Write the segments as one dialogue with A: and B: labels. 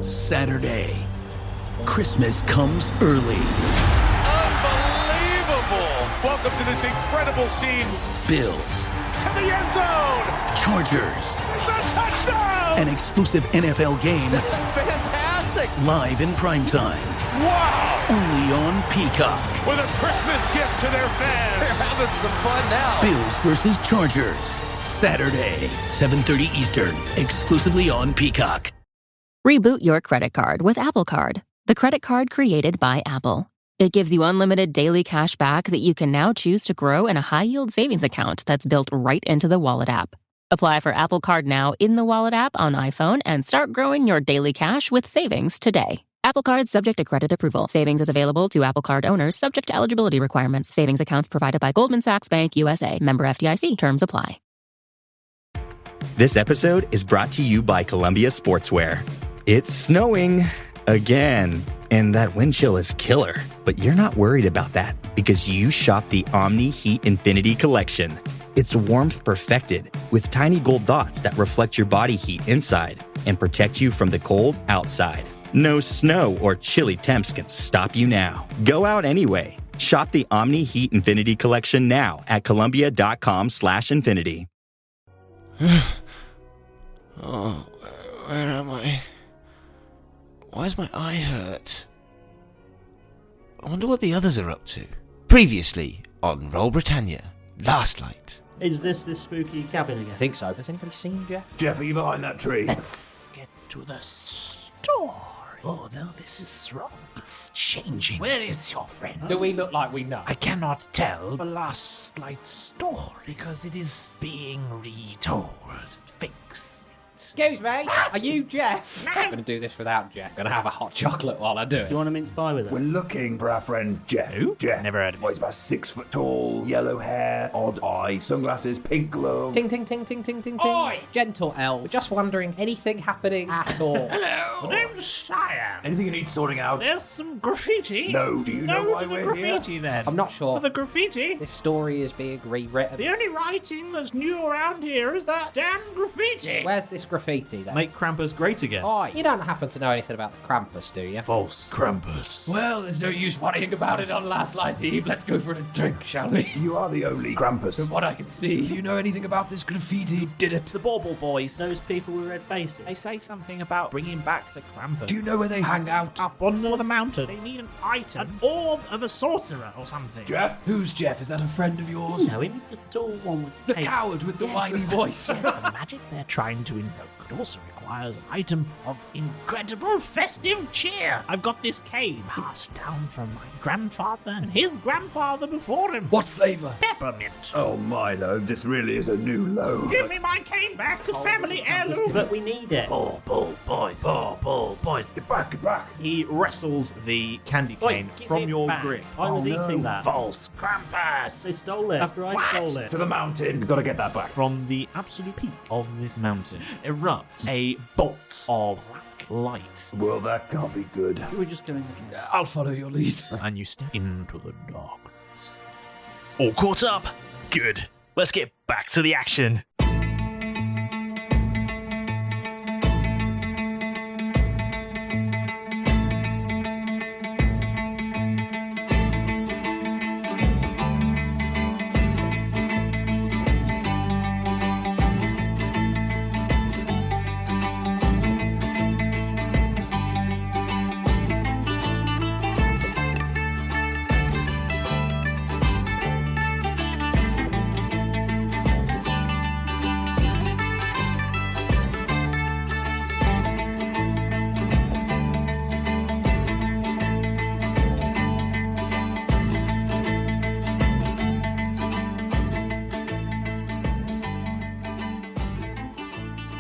A: Saturday. Christmas comes early.
B: Unbelievable! Welcome to this incredible scene.
A: Bills.
B: To the end zone!
A: Chargers.
B: It's a touchdown!
A: An exclusive NFL game.
B: That's fantastic!
A: Live in primetime.
B: Wow!
A: Only on Peacock.
B: With a Christmas gift to their fans. They're having some fun now.
A: Bills versus Chargers. Saturday, 7:30 Eastern. Exclusively on Peacock.
C: Reboot your credit card with Apple Card, the credit card created by Apple. It gives you unlimited daily cash back that you can now choose to grow in a high-yield savings account that's built right into the Wallet app. Apply for Apple Card now in the Wallet app on iPhone and start growing your daily cash with savings today. Apple Card subject to credit approval. Savings is available to Apple Card owners subject to eligibility requirements. Savings accounts provided by Goldman Sachs Bank USA. Member FDIC. Terms apply.
D: This episode is brought to you by Columbia Sportswear. It's snowing again, and that wind chill is killer. But you're not worried about that because you shop the Omni Heat Infinity Collection. It's warmth perfected with tiny gold dots that reflect your body heat inside and protect you from the cold outside. No snow or chilly temps can stop you now. Go out anyway. Shop the Omni Heat Infinity Collection now at Columbia.com/infinity.
E: Oh, where am I? Why does my eye hurt? I wonder what the others are up to. Previously on Roll Britannia, Lastlight.
F: Is this spooky cabin again?
G: I think so. Has anybody seen Jeff?
H: Jeff, are you behind that tree?
F: Let's get to the story. Although this is wrong, it's changing. Where is your friend?
G: Do we look like we know?
F: I cannot tell the last light story because it is being retold. Fix it.
G: Excuse me, are you Jeff? I'm going to do this without Jeff. I'm going to have a hot chocolate while I do it.
F: Do you want a mince pie with it?
H: We're looking for our friend Jeff. Who? Jeff.
F: Never heard of him.
H: He's about 6 foot tall, yellow hair, odd eye, sunglasses, pink glove.
G: Ting, ting, ting, ting, ting, ting, ting.
F: Oi!
G: Gentle elf. Just wondering, anything happening at all?
F: Hello, my name's Cyan.
H: Anything you need sorting out?
F: There's some graffiti.
H: No, do you know why
F: to the
H: we're
F: graffiti
H: here?
F: then.
G: I'm not sure.
F: For the graffiti?
G: This story is being rewritten.
F: The only writing that's new around here is that damn graffiti.
G: Where's this graffiti then?
I: Make Krampus great again.
G: Oi, you don't happen to know anything about the Krampus, do you?
I: False.
H: Krampus.
G: Well, there's no use worrying about it on Last Light Eve. Let's go for a drink, shall we?
H: You are the only Krampus.
G: From what I can see, you know anything about this graffiti? Who did it?
I: The Bauble Boys.
F: Those people with red faces.
I: They say something about bringing back the Krampus.
G: Do you know where they hang out?
F: Up on the mountain. They need an item. An orb of a sorcerer or something.
H: Jeff?
G: Who's Jeff? Is that a friend of yours?
F: No, he's the tall one with
G: The
F: cape.
G: coward with the whiny voice.
F: Yes, the magic they're trying to invoke could also requires an item of incredible festive cheer. I've got this cane passed down from my grandfather and his grandfather before him.
G: What flavour?
F: Peppermint.
H: Oh, Milo, this really is a new low.
F: Give me my cane back. It's a family heirloom. But we need it.
I: Ball boys.
H: Get back.
I: He wrestles the candy
F: Oi,
I: cane
F: give
I: from
F: it
I: your
F: back.
I: grip.
F: I was
H: no.
F: eating that.
I: False Krampus.
F: They stole it after I stole it.
H: To the mountain. We've got to get that back.
I: From the absolute peak of this mountain erupts a bolt of black light.
H: Well, that can't be good.
F: We're just going.
G: I'll follow your lead.
I: And you step into the darkness. All caught up? Good. Let's get back to the action.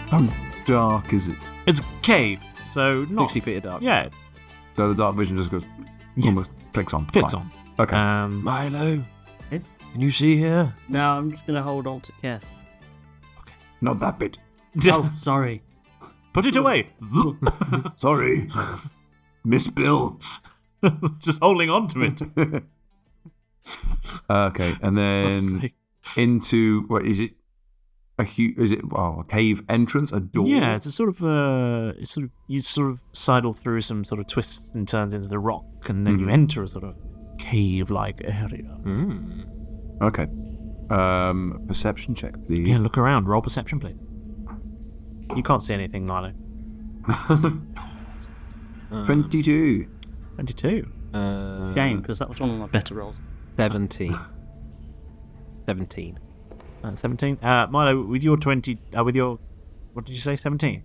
J: How dark is it?
I: It's a cave, so not
G: 60 feet of dark.
I: Yeah,
J: So the dark vision just goes, almost clicks on.
I: clicks
J: Fine.
I: on.
J: Okay.
G: Milo,
F: Yes?
G: can you see here?
F: No, I'm just going to hold on to Kess.
J: Not that bit.
F: Oh, sorry.
I: Put it away.
J: Sorry. Miss Bill.
I: Just holding on to it.
J: Okay, and
I: God's
J: then
I: sake.
J: into, what is it? Is it a cave entrance? A door?
F: Yeah, it's a sort of you sort of sidle through some sort of twists and turns into the rock, and then you enter a sort of cave-like area.
J: Okay. Perception check, please.
F: Yeah, look around. Roll perception, please. You can't see anything, Milo.
J: 22.
F: 22.
G: Shame, because that was one of my better rolls.
K: 17. 17.
F: 17. Milo, with your 20, with your, what did you say, 17?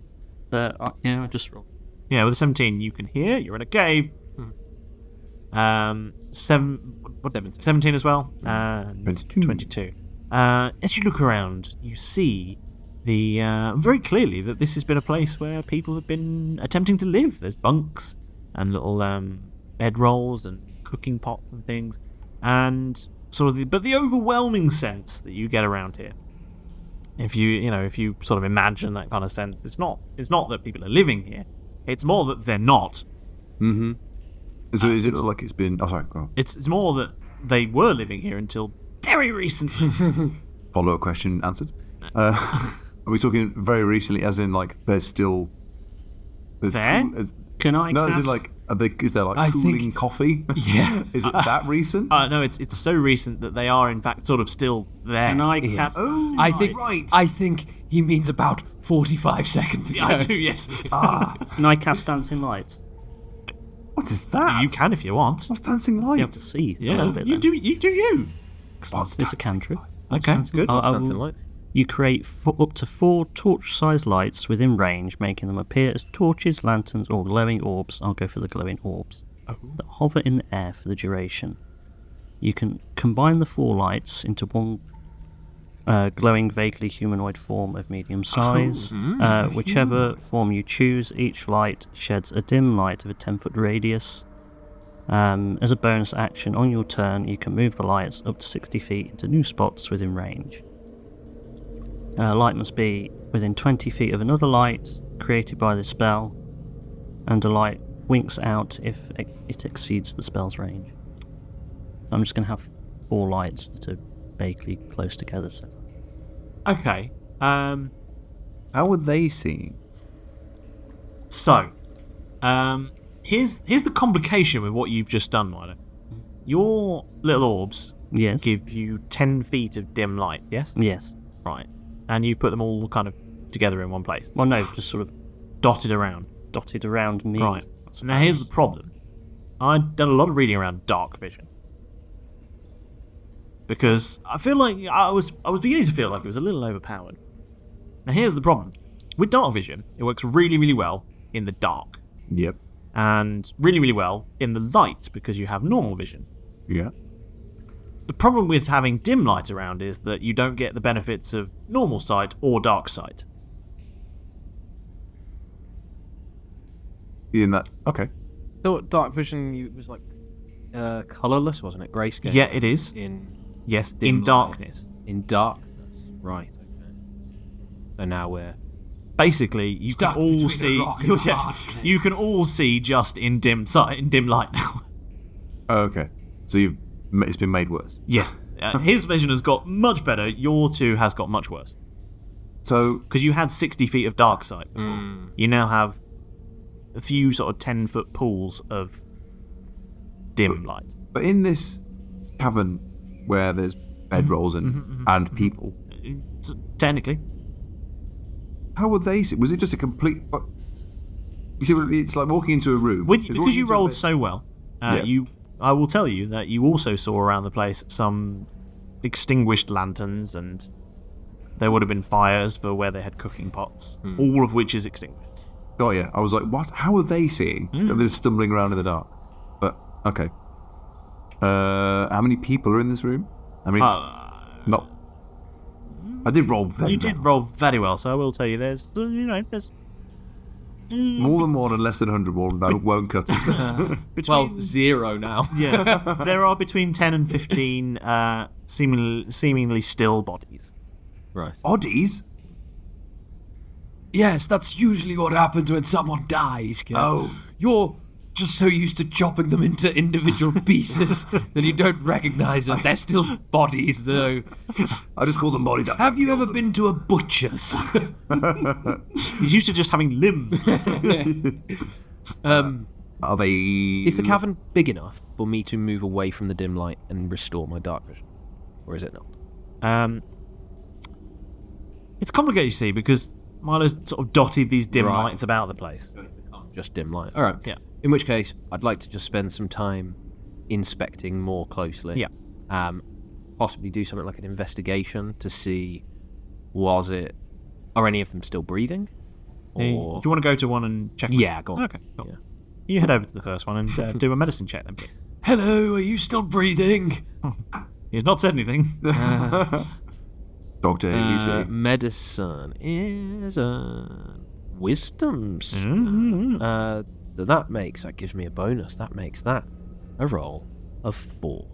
G: Yeah, I just rolled.
F: Yeah, with a 17, you can hear. You're in a cave. 17 as well. 22. As you look around, you see very clearly that this has been a place where people have been attempting to live. There's bunks and little bedrolls and cooking pots and things, and but the overwhelming sense that you get around here, if you sort of imagine that kind of sense, it's not that people are living here. It's more that they're not.
J: Mm-hmm. So is it like it's been? Oh, sorry. Go on.
F: It's more that they were living here until very recently.
J: Follow-up question answered. Are we talking very recently, as in like there's still?
F: There?
G: Can I?
J: No, as in like, is there like cooling coffee?
H: Yeah.
J: Is it that recent?
F: No, it's so recent that they are in fact sort of still there.
G: Can I cast?
J: Oh,
H: I think he means about 45 seconds ago.
F: I do, yes.
G: Can I cast dancing lights?
J: What is that?
F: You can if you want.
J: What's dancing light?
G: You have to see.
F: Yeah,
G: a little bit
F: you
G: then.
F: do. You do you.
G: It's a cantrip.
F: Okay, good.
K: Dancing lights.
G: You create up to 4 torch-sized lights within range, making them appear as torches, lanterns, or glowing orbs. I'll go for the glowing orbs. That hover in the air for the duration. You can combine the 4 lights into one glowing, vaguely humanoid form of medium size. Whichever form you choose, each light sheds a dim light of a 10-foot radius. As a bonus action, on your turn, you can move the lights up to 60 feet into new spots within range. Light must be within 20 feet of another light created by the spell, and a light winks out if it exceeds the spell's range. I'm just going to have 4 lights that are vaguely close together. So.
F: Okay.
J: How were they seeing?
F: So, here's the complication with what you've just done, Milo. Your little orbs give you 10 feet of dim light, yes?
G: Yes.
F: Right. And you've put them all kind of together in one place.
G: Well, no, just sort of
F: dotted around.
G: Dotted around me.
F: Right. So now here's the problem. I've done a lot of reading around dark vision. Because I feel like I was beginning to feel like it was a little overpowered. Now here's the problem. With dark vision, it works really, really well in the dark.
J: Yep.
F: And really, really well in the light because you have normal vision.
J: Yeah.
F: The problem with having dim light around is that you don't get the benefits of normal sight or dark sight.
J: In that, okay.
K: Thought dark vision was like colourless, wasn't it? Grayscale.
F: Yeah, it is.
K: In
F: in darkness.
K: In darkness, right? Okay. So now we're
F: basically you can all see. You can all see just in dim light now.
J: Okay, so it's been made worse.
F: Yes, his vision has got much better. Your 2 has got much worse.
J: So
F: because you had 60 feet of dark sight before, you now have a few sort of 10-foot pools of dim light.
J: But in this cavern where there's bedrolls and people,
F: technically,
J: how would they see? Was it just a complete? You see, it's like walking into a room.
F: Because you rolled so well, I will tell you that you also saw around the place some extinguished lanterns, and there would have been fires for where they had cooking pots, all of which is extinguished.
J: Got you. I was like, what? How are they seeing? They're just stumbling around in the dark. But, okay. How many people are in this room? I mean, I did roll very well.
F: You did roll very well, so I will tell you there's
J: more than 1 and less than 100 more, no, won't cut it.
K: Well, 0 now.
F: Yeah. There are between 10 and 15 seemingly still bodies.
K: Right.
J: Bodies?
H: Yes, that's usually what happens when someone dies.
J: Oh.
H: Your
K: just so used to chopping them into individual pieces that you don't recognise them. They're still bodies, though.
J: I just call them bodies.
K: Have you ever been to a butcher's?
F: He's used to just having limbs.
J: Are they...
K: Is the cavern big enough for me to move away from the dim light and restore my dark vision? Or is it not?
F: It's complicated, you see, because Milo's sort of dotted these dim lights about the place.
K: Just dim light. All right.
F: Yeah.
K: In which case, I'd like to just spend some time inspecting more closely.
F: Yeah.
K: Possibly do something like an investigation to see, are any of them still breathing?
F: Do you want to go to one and check?
K: Yeah, go on.
F: Okay, cool. Yeah. You head over to the first one and do a medicine check then, please.
K: Hello, are you still breathing?
F: He's not said anything.
J: Dr. ABC.
K: Medicine is a wisdom stone. So that gives me a bonus. That makes that a roll of 4.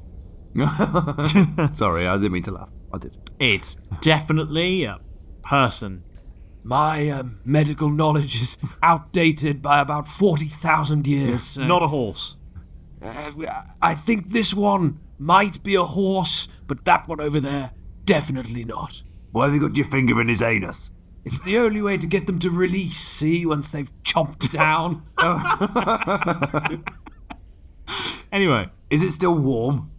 J: Sorry, I didn't mean to laugh. I did.
F: It's definitely a person.
K: My medical knowledge is outdated by about 40,000 years.
F: Not a horse.
K: I think this one might be a horse, but that one over there, definitely not.
J: Why have you got your finger in his anus?
K: It's the only way to get them to release, see, once they've chomped down.
F: Anyway.
J: Is it still warm?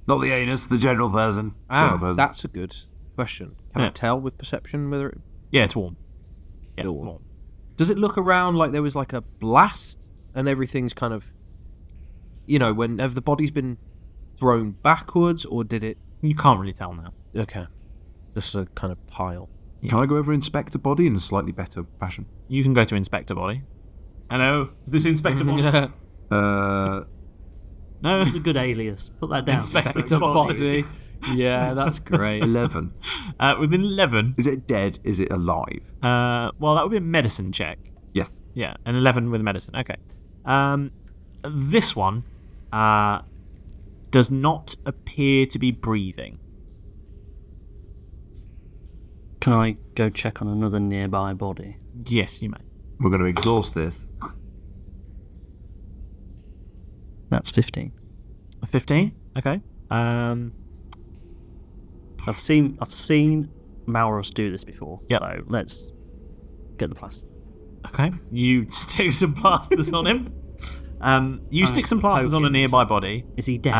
J: Not the anus, the general person.
K: That's a good question. Can I tell with perception whether it...
F: Yeah, it's warm.
K: Yeah, still warm. Does it look around like there was like a blast and everything's kind of... have the bodies been thrown backwards, or did it...
F: You can't really tell now.
K: Okay. Just a kind of pile.
J: Yeah. Can I go over and inspect a body in a slightly better fashion?
F: You can go to inspect a body. Hello? Is this Inspector Body? No.
G: It's a good alias. Put that down.
K: Inspector Body. Yeah, that's great.
J: 11.
F: Within 11...
J: Is it dead? Is it alive?
F: Well, that would be a medicine check.
J: Yes.
F: Yeah, an 11 with medicine. Okay. This one does not appear to be breathing.
G: Can I go check on another nearby body?
F: Yes, you may.
J: We're going to exhaust this.
G: That's 15.
F: 15? Okay.
G: I've seen Malros do this before.
F: Yep.
G: So let's get the plasters.
F: Okay. You stick some plasters on him. You stick some plasters on a nearby body.
G: Is he dead?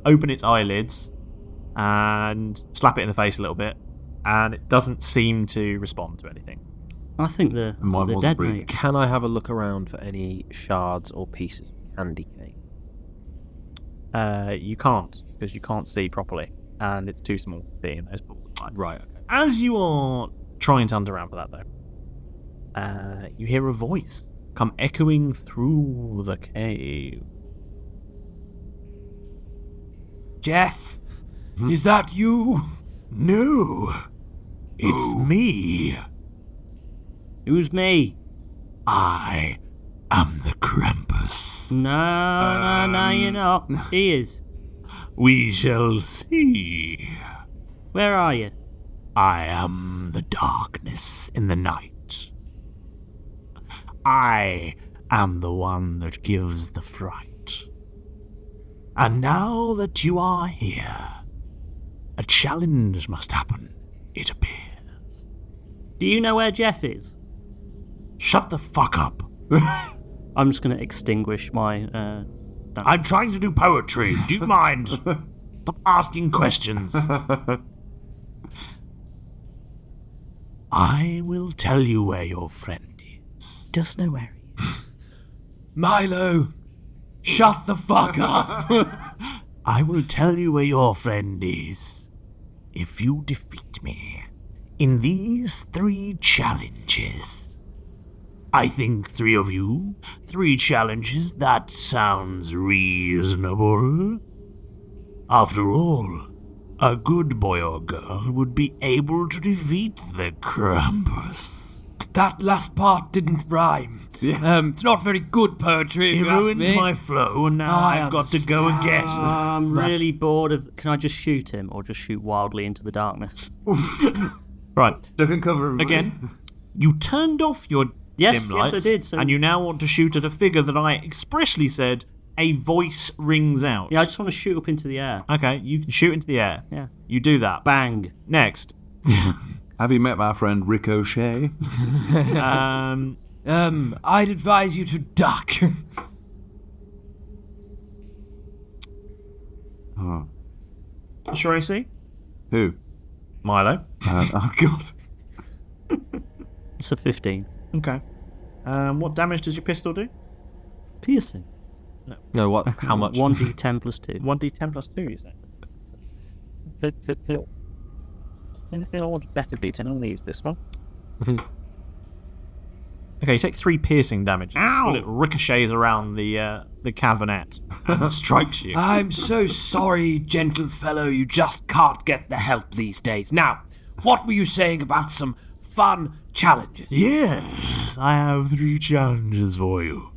F: Open its eyelids and slap it in the face a little bit, and it doesn't seem to respond to anything.
G: I think they're dead, mate.
K: Can I have a look around for any shards or pieces of candy cane?
F: You can't, because you can't see properly, and it's too small to see in those balls.
K: Right, okay.
F: As you are trying to hunt around for that, though, you hear a voice come echoing through the cave.
K: Jeff, is that you?
A: No, it's me.
G: Who's me?
A: I am the Krampus.
G: No, you're not. He is.
A: We shall see.
G: Where are you?
A: I am the darkness in the night. I am the one that gives the fright. And now that you are here, a challenge must happen, it appears.
G: Do you know where Jeff is?
A: Shut the fuck up.
G: I'm just going to extinguish my...
A: I'm trying to do poetry. Do you mind? Stop asking questions. I will tell you where your friend is.
G: Just know where he is.
K: Milo, shut the fuck up.
A: I will tell you where your friend is if you defeat me in these 3 challenges. I think 3 of you, 3 challenges, that sounds reasonable. After all, a good boy or girl would be able to defeat the Krampus.
K: That last part didn't rhyme. It's not very good poetry.
A: It ruined my flow, and now I've got to go again.
G: I'm really bored of... Can I just shoot him, or just shoot wildly into the darkness?
F: Right.
J: Duck and cover him.
F: Again, you turned off your
G: Yes,
F: dim
G: yes,
F: lights.
G: I did. So
F: And you now want to shoot at a figure that I expressly said a voice rings out.
G: yeah, I just want to shoot up into the air.
F: Okay, you can shoot into the air.
G: Yeah,
F: You do that.
G: bang.
F: Next.
J: Have you met my friend Ricochet?
K: I'd advise you to duck.
J: Oh.
F: What's your AC?
J: Who?
F: Milo.
J: Oh, God.
G: It's a 15.
F: Okay. What damage does your pistol do?
G: Piercing.
K: No, what? How much?
G: 1d10 plus 2.
F: 1d10 plus 2, you say?
I: Anything I want to better beat, and I'll use this one.
F: Okay, you take 3 piercing damage. Ow! It ricochets around the cavernette and strikes you.
L: I'm so sorry, gentle fellow, you just can't get the help these days. Now, what were you saying about some fun challenges?
A: Yes, I have 3 challenges for you.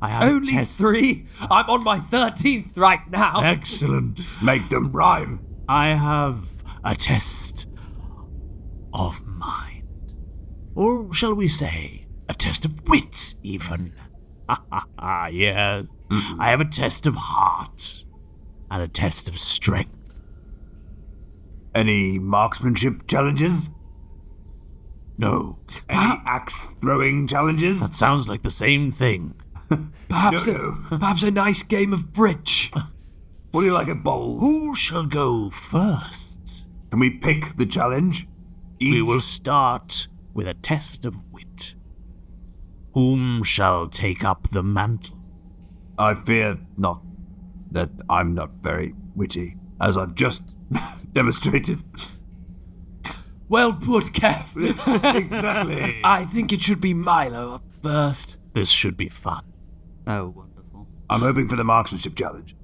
A: I have
L: Only
A: tests.
L: 3? I'm on my 13th right now.
A: Excellent. Make them rhyme. I have a test of mind. Or shall we say, a test of wit, even. Yes. I have a test of heart. And a test of strength. Any marksmanship challenges? No. Any axe-throwing challenges? That sounds like the same thing.
L: Perhaps a nice game of bridge.
A: What do you like at bowls? Who shall go first? Can we pick the challenge? We will start with a test of wit. Whom shall take up the mantle? I fear not that I'm not very witty, as I've just demonstrated.
L: Well put, Kev.
A: Exactly.
L: I think it should be Milo up first.
A: This should be fun.
G: Oh, wonderful.
A: I'm hoping for the marksmanship challenge.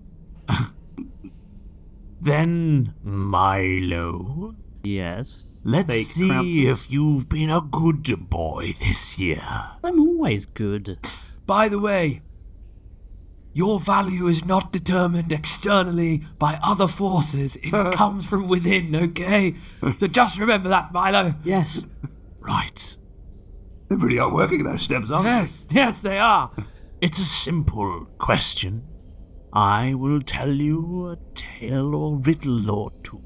A: Then, Milo,
G: Yes.
A: let's
G: Fake
A: see
G: Krampus.
A: if you've been a good boy this year.
G: I'm always good.
L: By the way, your value is not determined externally by other forces. It comes from within, okay? So just remember that, Milo.
G: Yes.
A: Right. They really are working those steps, aren't
L: Yes, they are.
A: It's a simple question. I will tell you a tale or riddle or two,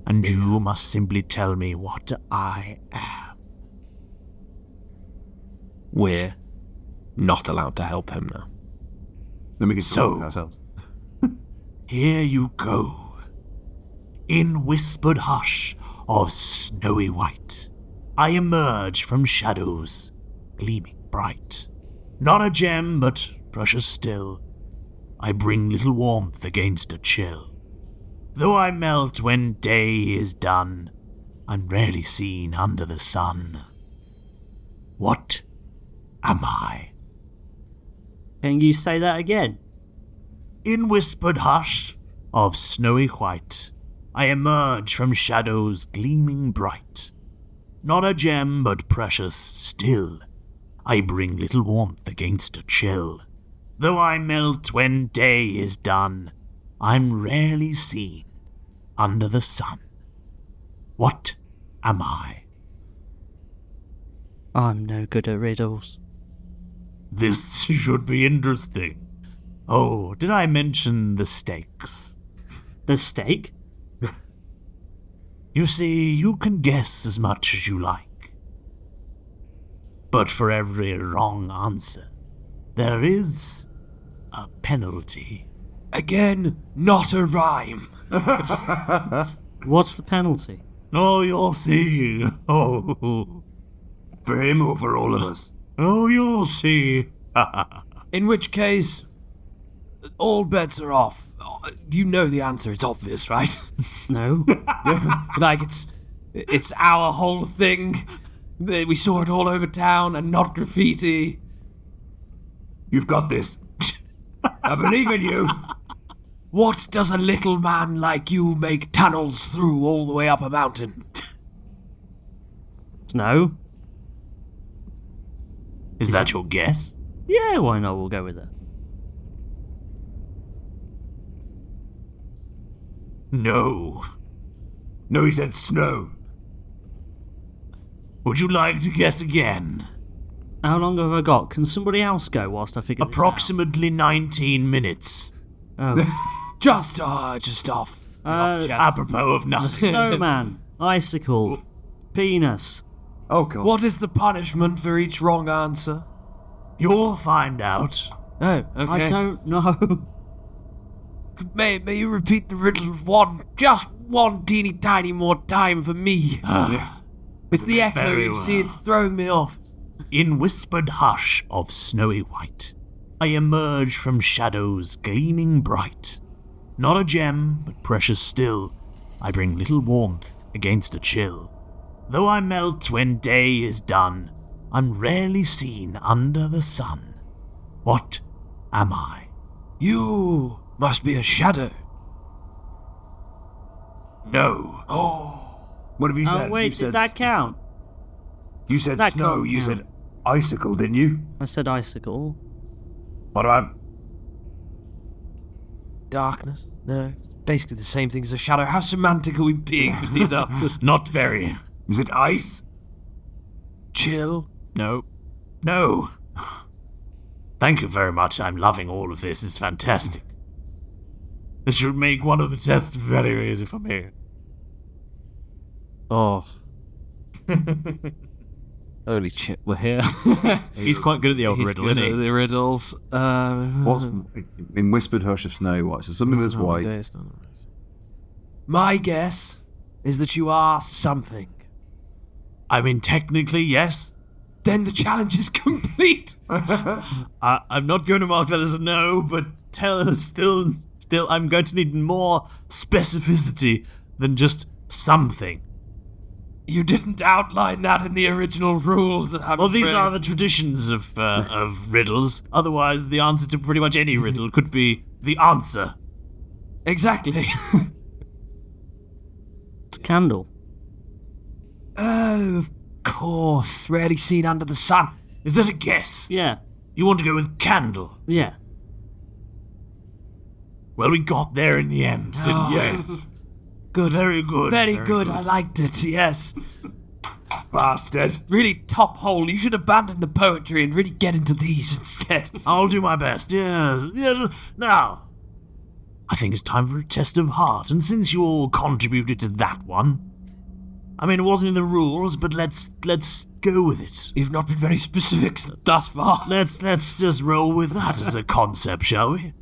A: and you must simply tell me what I am.
K: We're not allowed to help him now.
J: Then we can
A: So-
J: talk ourselves.
A: Here you go. In whispered hush of snowy white, I emerge from shadows, gleaming bright. Not a gem, but precious still. I bring little warmth against a chill. Though I melt when day is done, I'm rarely seen under the sun. What am I?
G: Can you say that again?
A: In whispered hush of snowy white, I emerge from shadows gleaming bright. Not a gem, but precious still. I bring little warmth against a chill. Though I melt when day is done, I'm rarely seen under the sun. What am I?
G: I'm no good at riddles.
A: This should be interesting. Oh, did I mention the stakes?
G: The steak?
A: You see, you can guess as much as you like. But for every wrong answer, there is a penalty.
L: Again, not a rhyme.
G: What's the penalty?
A: Oh, you'll see. Oh, for him or for all of us? Oh, you'll see.
L: In which case, all bets are off. You know the answer. It's obvious, right?
G: No.
L: Like it's our whole thing. We saw it all over town and not graffiti.
A: You've got this. I believe in you.
L: What does a little man like you make tunnels through all the way up a mountain?
G: Snow?
A: Is that your guess?
G: Yeah, why not? We'll go with it.
A: No. No, he said snow. Would you like to guess again?
G: How long have I got? Can somebody else go whilst I figure this
A: Approximately 19 minutes.
G: out? Oh.
L: Just off.
A: Apropos of nothing.
G: Snowman, icicle, penis.
J: Oh, God.
L: What is the punishment for each wrong answer?
A: You'll find out.
L: Oh, okay.
G: I don't know.
L: May you repeat the riddle just one teeny tiny more time for me?
A: Yes.
L: It's the echo,
A: Very
L: you see,
A: well.
L: it's throwing me off.
A: In whispered hush of snowy white, I emerge from shadows gleaming bright. Not a gem, but precious still, I bring little warmth against a chill. Though I melt when day is done, I'm rarely seen under the sun. What am I?
L: You must be a shadow.
A: No.
J: What have you said?
G: Oh, wait,
J: you
G: did
J: said,
G: that count?
J: You said
G: that
J: snow,
G: can't
J: you
G: count.
J: said icicle, didn't you?
G: I said icicle.
J: What about...
L: Darkness? No. It's basically the same thing as a shadow. How semantic are we being with these answers?
A: Not very.
J: Is it ice?
L: Chill?
A: No. No. Thank you very much. I'm loving all of this. It's fantastic. This should make one of the tests very easy for me.
K: Oh. Holy shit, we're here.
F: He's quite good at the old
K: He's
F: riddle,
K: good
F: isn't
K: at
F: he?
K: the riddles.
J: What's in whispered hush of snow white? So something that's white.
L: My guess is that you are something.
A: I mean, technically, yes.
L: Then the challenge is complete.
A: I'm not going to mark that as a no, but still, I'm going to need more specificity than just something.
L: You didn't outline that in the original rules.
A: Well, these are the traditions of riddles. Otherwise, the answer to pretty much any riddle could be the answer.
L: Exactly.
G: It's a candle.
L: Oh, of course. Rarely seen under the sun.
A: Is that a guess?
G: Yeah.
A: You want to go with candle?
G: Yeah.
A: Well, we got there in the end, didn't
L: Oh,
A: we?
L: yes. Good.
A: Very good.
L: Very good. I liked it, yes.
A: Bastard.
L: Really top hole. You should abandon the poetry and really get into these instead.
A: I'll do my best, yes. Now, I think it's time for a test of heart, and since you all contributed to that one, I mean, it wasn't in the rules, but let's go with it.
L: You've not been very specific thus far.
A: Let's just roll with that as a concept, shall we?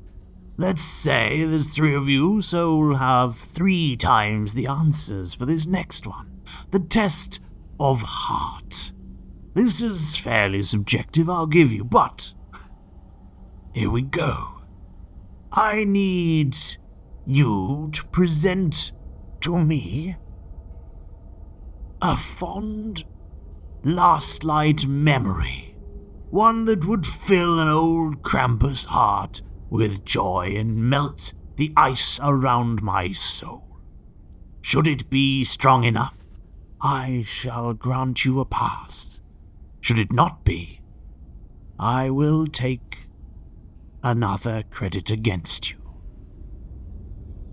A: Let's say there's 3 of you, so we'll have 3 times the answers for this next one. The test of heart. This is fairly subjective, I'll give you, but here we go. I need you to present to me a fond Lastlight memory, one that would fill an old Krampus heart with joy and melt the ice around my soul. Should it be strong enough, I shall grant you a pass. Should it not be, I will take another credit against you.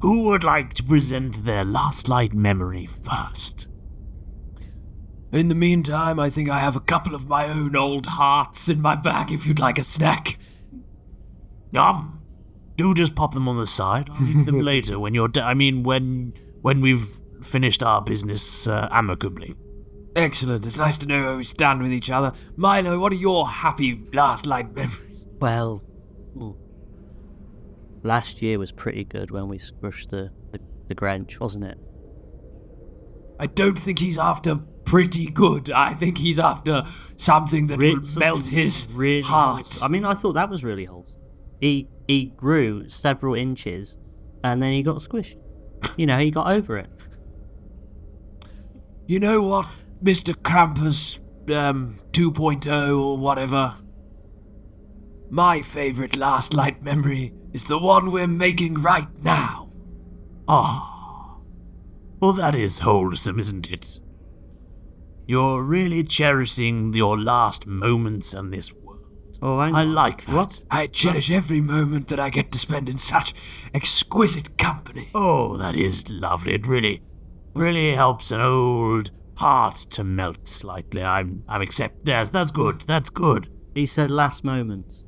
A: Who would like to present their Lastlight memory first?
L: In the meantime, I think I have a couple of my own old hearts in my bag if you'd like a snack.
A: Do just pop them on the side. I'll eat them later when you're when we've finished our business amicably.
L: Excellent. It's nice to know where we stand with each other. Milo, what are your happy Lastlight memories?
G: Well, last year was pretty good when we squished the Grinch, wasn't it?
L: I don't think he's after pretty good. I think he's after something that will melt his
G: really
L: heart.
G: Wholesome. I mean, I thought that was really wholesome. He grew several inches, and then he got squished. You know, he got over it.
L: You know what, Mr. Krampus 2.0 or whatever? My favourite Lastlight memory is the one we're making right now.
A: Well, that is wholesome, isn't it? You're really cherishing your last moments in this world.
G: Oh,
A: I like that.
G: What?
L: I cherish every moment that I get to spend in such exquisite company.
A: Oh, that is lovely. It really helps an old heart to melt slightly. I'm accept. Yes, that's good. That's good.
G: He said last moment.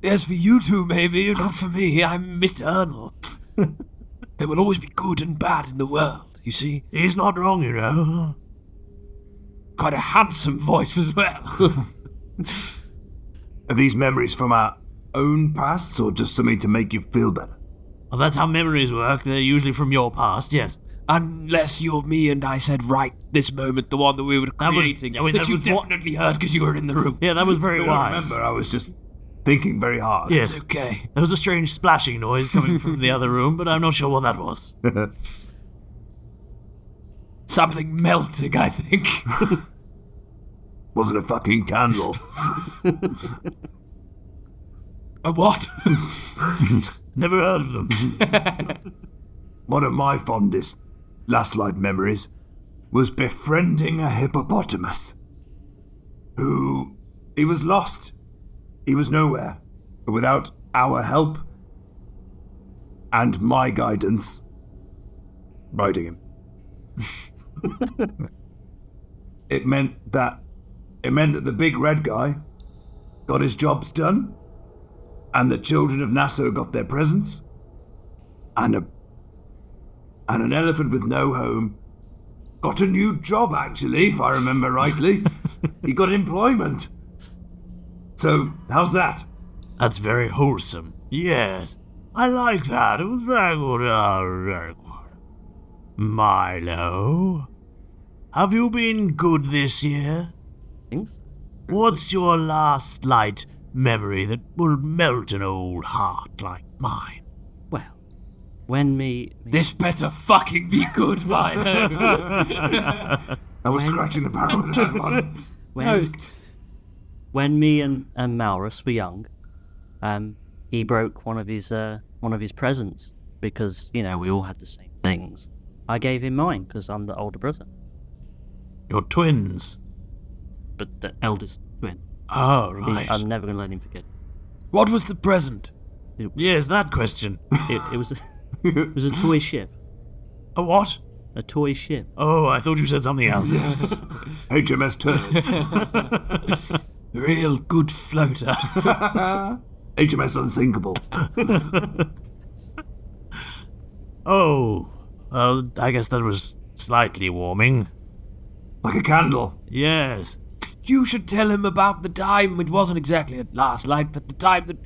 L: Yes, for you two, maybe, not for me. I'm eternal. There will always be good and bad in the world, you see.
A: He's not wrong, you know.
L: Quite a handsome voice as well.
H: Are these memories from our own pasts, or just something to make you feel better?
A: Well, that's how memories work. They're usually from your past, yes.
L: Unless you're me and I said right this moment, the one that we were creating, that you definitely heard because you were in the room.
A: Yeah, that was very wise.
H: Remember, I was just thinking very hard.
A: Yes.
L: It's okay.
A: There was a strange splashing noise coming from the other room, but I'm not sure what that was.
L: Something melting, I think.
H: Was it a fucking candle?
L: A what?
A: Never heard of them.
H: One of my fondest Lastlight memories was befriending a hippopotamus who... he was lost. He was nowhere. But without our help and my guidance, riding him, it meant that the big red guy got his jobs done, and the children of Nassau got their presents, and an elephant with no home got a new job, actually, if I remember rightly. He got employment. So, how's that?
A: That's very wholesome. Yes, I like that. It was very good. Very good. Milo, have you been good this year?
G: Thanks.
A: What's your Lastlight memory that will melt an old heart like mine?
G: Well, when me...
L: This better fucking be good, Milo.
H: I was scratching the barrel of that one.
G: When me and Maurus were young, he broke one of his presents because, you know, we all had the same things. I gave him mine because I'm the older brother.
A: You're twins.
G: But the eldest twin.
A: Oh, right.
G: I'm never going to let him forget.
L: What was the present?
A: Yes, that question.
G: It was a toy ship.
A: A what?
G: A toy ship.
A: Oh, I thought you said something else.
H: Yes. HMS Turd.
L: Real good floater.
H: HMS Unsinkable.
A: Oh, well, I guess that was slightly warming.
H: Like a candle.
A: Yes.
L: You should tell him about the time, it wasn't exactly at Lastlight, but the time that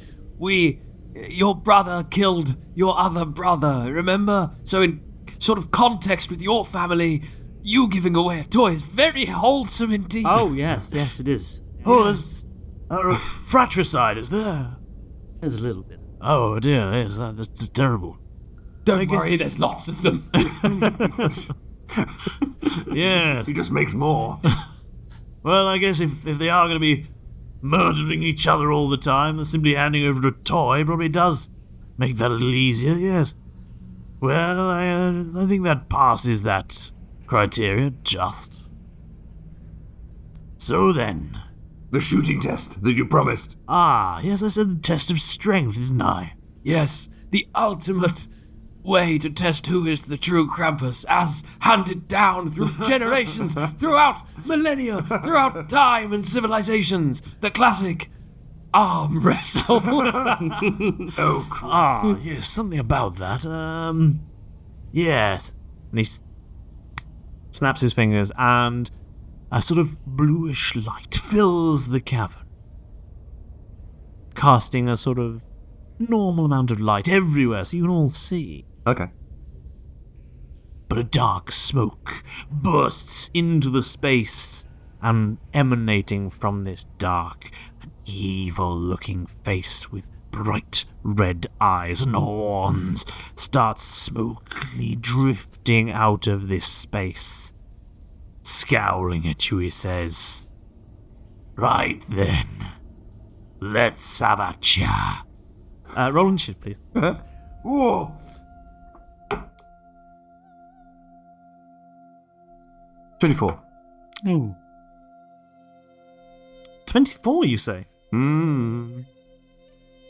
L: your brother killed your other brother, remember? So in sort of context with your family, you giving away a toy is very wholesome indeed.
G: Oh, yes, it is.
A: Oh, there's fratricide, is there?
G: There's a little bit.
A: Oh, dear, yes, that's terrible.
L: Don't worry, there's lots of them.
A: Yes.
H: He just makes more.
A: Well, I guess if they are going to be murdering each other all the time, then simply handing over a toy probably does make that a little easier, yes. Well, I think that passes that criteria, just. So then...
H: The shooting test that you promised.
A: Ah, yes, I said the test of strength, didn't I?
L: Yes, the ultimate way to test who is the true Krampus, as handed down through generations, throughout millennia, throughout time and civilizations. The classic arm wrestle.
H: Oh, crap.
A: Ah, yes, something about that. Yes. And he snaps his fingers, and a sort of bluish light fills the cavern, casting a sort of normal amount of light everywhere so you can all see.
J: Okay.
A: But a dark smoke bursts into the space, and emanating from this dark, an evil-looking face with bright red eyes and horns starts smokily drifting out of this space. Scowling at you, he says, "Right then, let's have a chat." Roll initiative, please.
H: Whoa!
J: 24.
G: Oh.
F: 24, you say?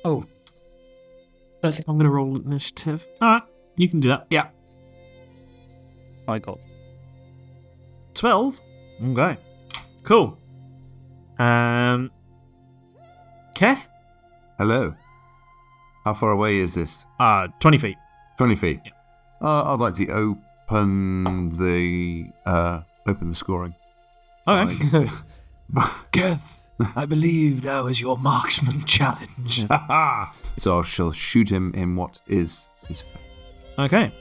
K: Oh. I think I'm going to roll initiative.
F: Alright, you can do that.
K: Yeah.
G: I got
F: 12? Okay. Cool. Keth?
J: Hello. How far away is this?
F: 20 feet.
J: 20 feet.
F: Yeah.
J: I'd like to open the scoring.
F: Okay.
L: Keth, I believe now is your marksman challenge.
J: So I shall shoot him in what is his face.
F: Okay.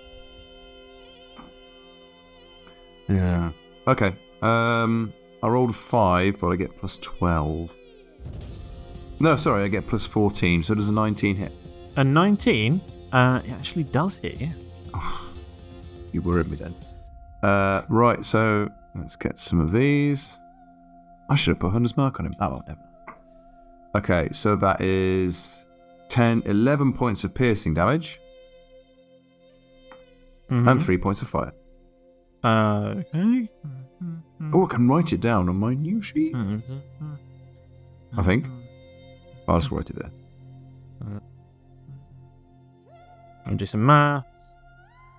J: Yeah. Okay. I rolled a 5, but I get plus 12. No, sorry, I get plus 14. So does a 19 hit?
F: A 19 it actually does hit you.
J: You worried me then. Right, so let's get some of these. I should have put Hunter's Mark on him. Oh, well, never. Okay, so that is 11 points of piercing damage. And 3 points of fire.
F: Okay.
J: Oh, I can write it down on my new sheet. I think. I'll just write it there.
F: I'll do some math.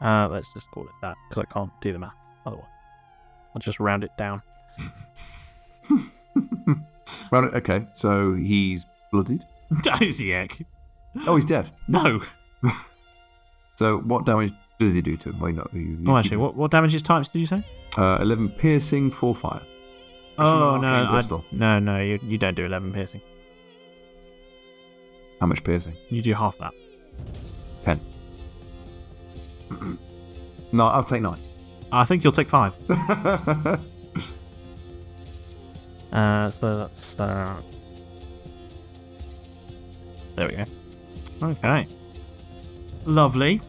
F: Let's just call it that, because I can't do the math otherwise. I'll just round it down.
J: Okay, so he's bloodied.
F: Isiek.
J: Oh, he's dead.
F: No.
J: So what damage does he do to him? Wait, no.
F: Actually, what damage types did you say?
J: 11 piercing, 4 fire.
F: Oh,
J: no.
F: No, you don't do 11 piercing.
J: How much piercing?
F: You do half that.
J: 10. No, I'll take 9.
F: I think you'll take 5. So that's... there we go. Okay. Lovely.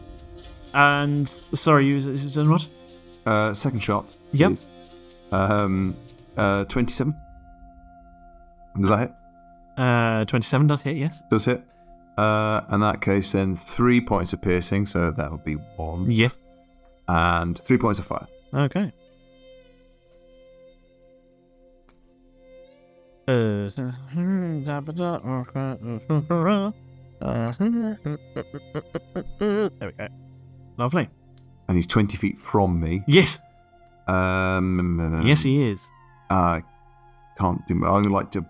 F: And, sorry, is it what?
J: Second shot.
F: Yep.
J: Please. 27. Does that hit?
F: 27 does hit, yes.
J: Does hit. In that case, then 3 points of piercing, so that would be 1.
F: Yes.
J: And 3 points of fire.
F: Okay. There we go. Lovely.
J: And he's 20 feet from me.
F: Yes.
J: Yes,
F: Yes, he is.
J: I can't do. I would like to.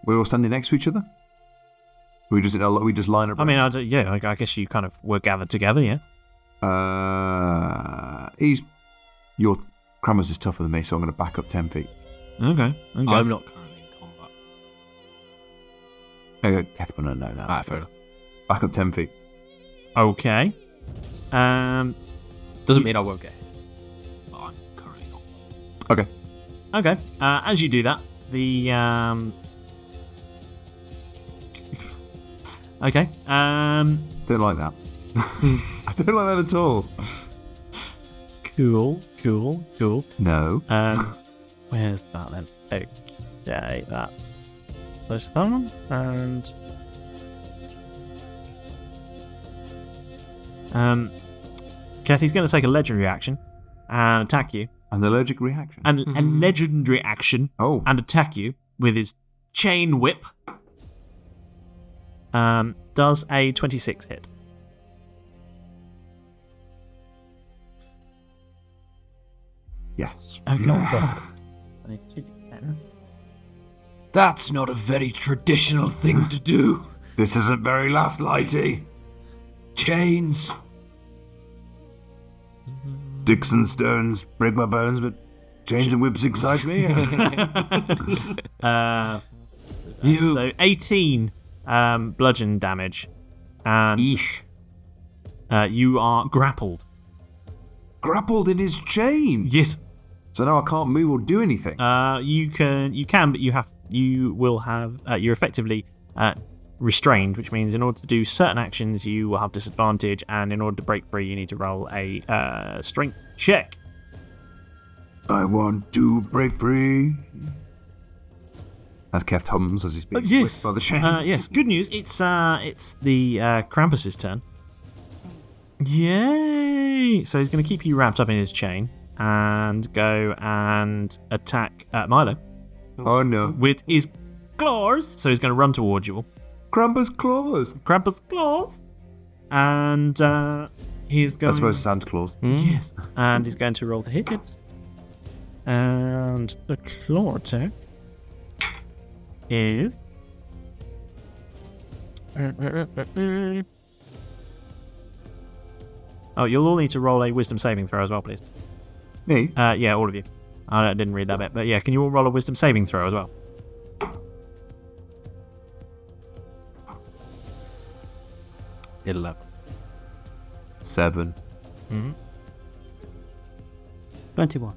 J: We're all standing next to each other. We just line up.
F: I mean, I guess you kind of were gathered together, yeah.
J: Your Krampus is tougher than me, so I'm going to back up 10 feet.
F: Okay.
K: I'm not currently in combat.
J: Keth will know that.
K: Alright, fair enough.
J: Back up 10 feet.
F: Okay.
K: Doesn't mean I won't get hit. But I'm currently not.
J: Okay.
F: Okay. As you do that, the okay.
J: Don't like that. I don't like that at all.
F: Cool.
J: No.
F: Where's that then? Okay, that. Push that one, and Kathy's going to take a legendary action and attack you.
J: An allergic reaction.
F: And a legendary action.
J: Oh.
F: And attack you with his chain whip. Does a 26 hit?
J: Yes.
F: Okay.
L: That's not a very traditional thing to do.
H: This isn't very Lastlighty.
L: Chains.
H: Sticks and stones break my bones, but chains and whips excite me.
F: So 18 bludgeon damage. And you are grappled.
J: Grappled in his chain?
F: Yes.
J: So now I can't move or do anything?
F: You can, but you're effectively restrained, which means in order to do certain actions, you will have disadvantage, and in order to break free, you need to roll a strength check.
J: I want to break free. As Keth hums as he's being whipped by the chain.
F: Yes. Good news. It's the Krampus's turn. Yay! So he's going to keep you wrapped up in his chain and go and attack Milo.
J: Oh no!
F: With his claws. So he's going to run towards you.
J: Krampus claws.
F: Krampus claws. And He's going.
J: I suppose Santa Claus.
F: Yes. And he's going to roll to hit it. And the claw attack is. Oh, you'll all need to roll a wisdom saving throw as well, please.
J: Me?
F: Yeah, all of you. I didn't read that bit, but yeah, can you all roll a wisdom saving throw as well?
K: 11.
J: 7.
G: 21.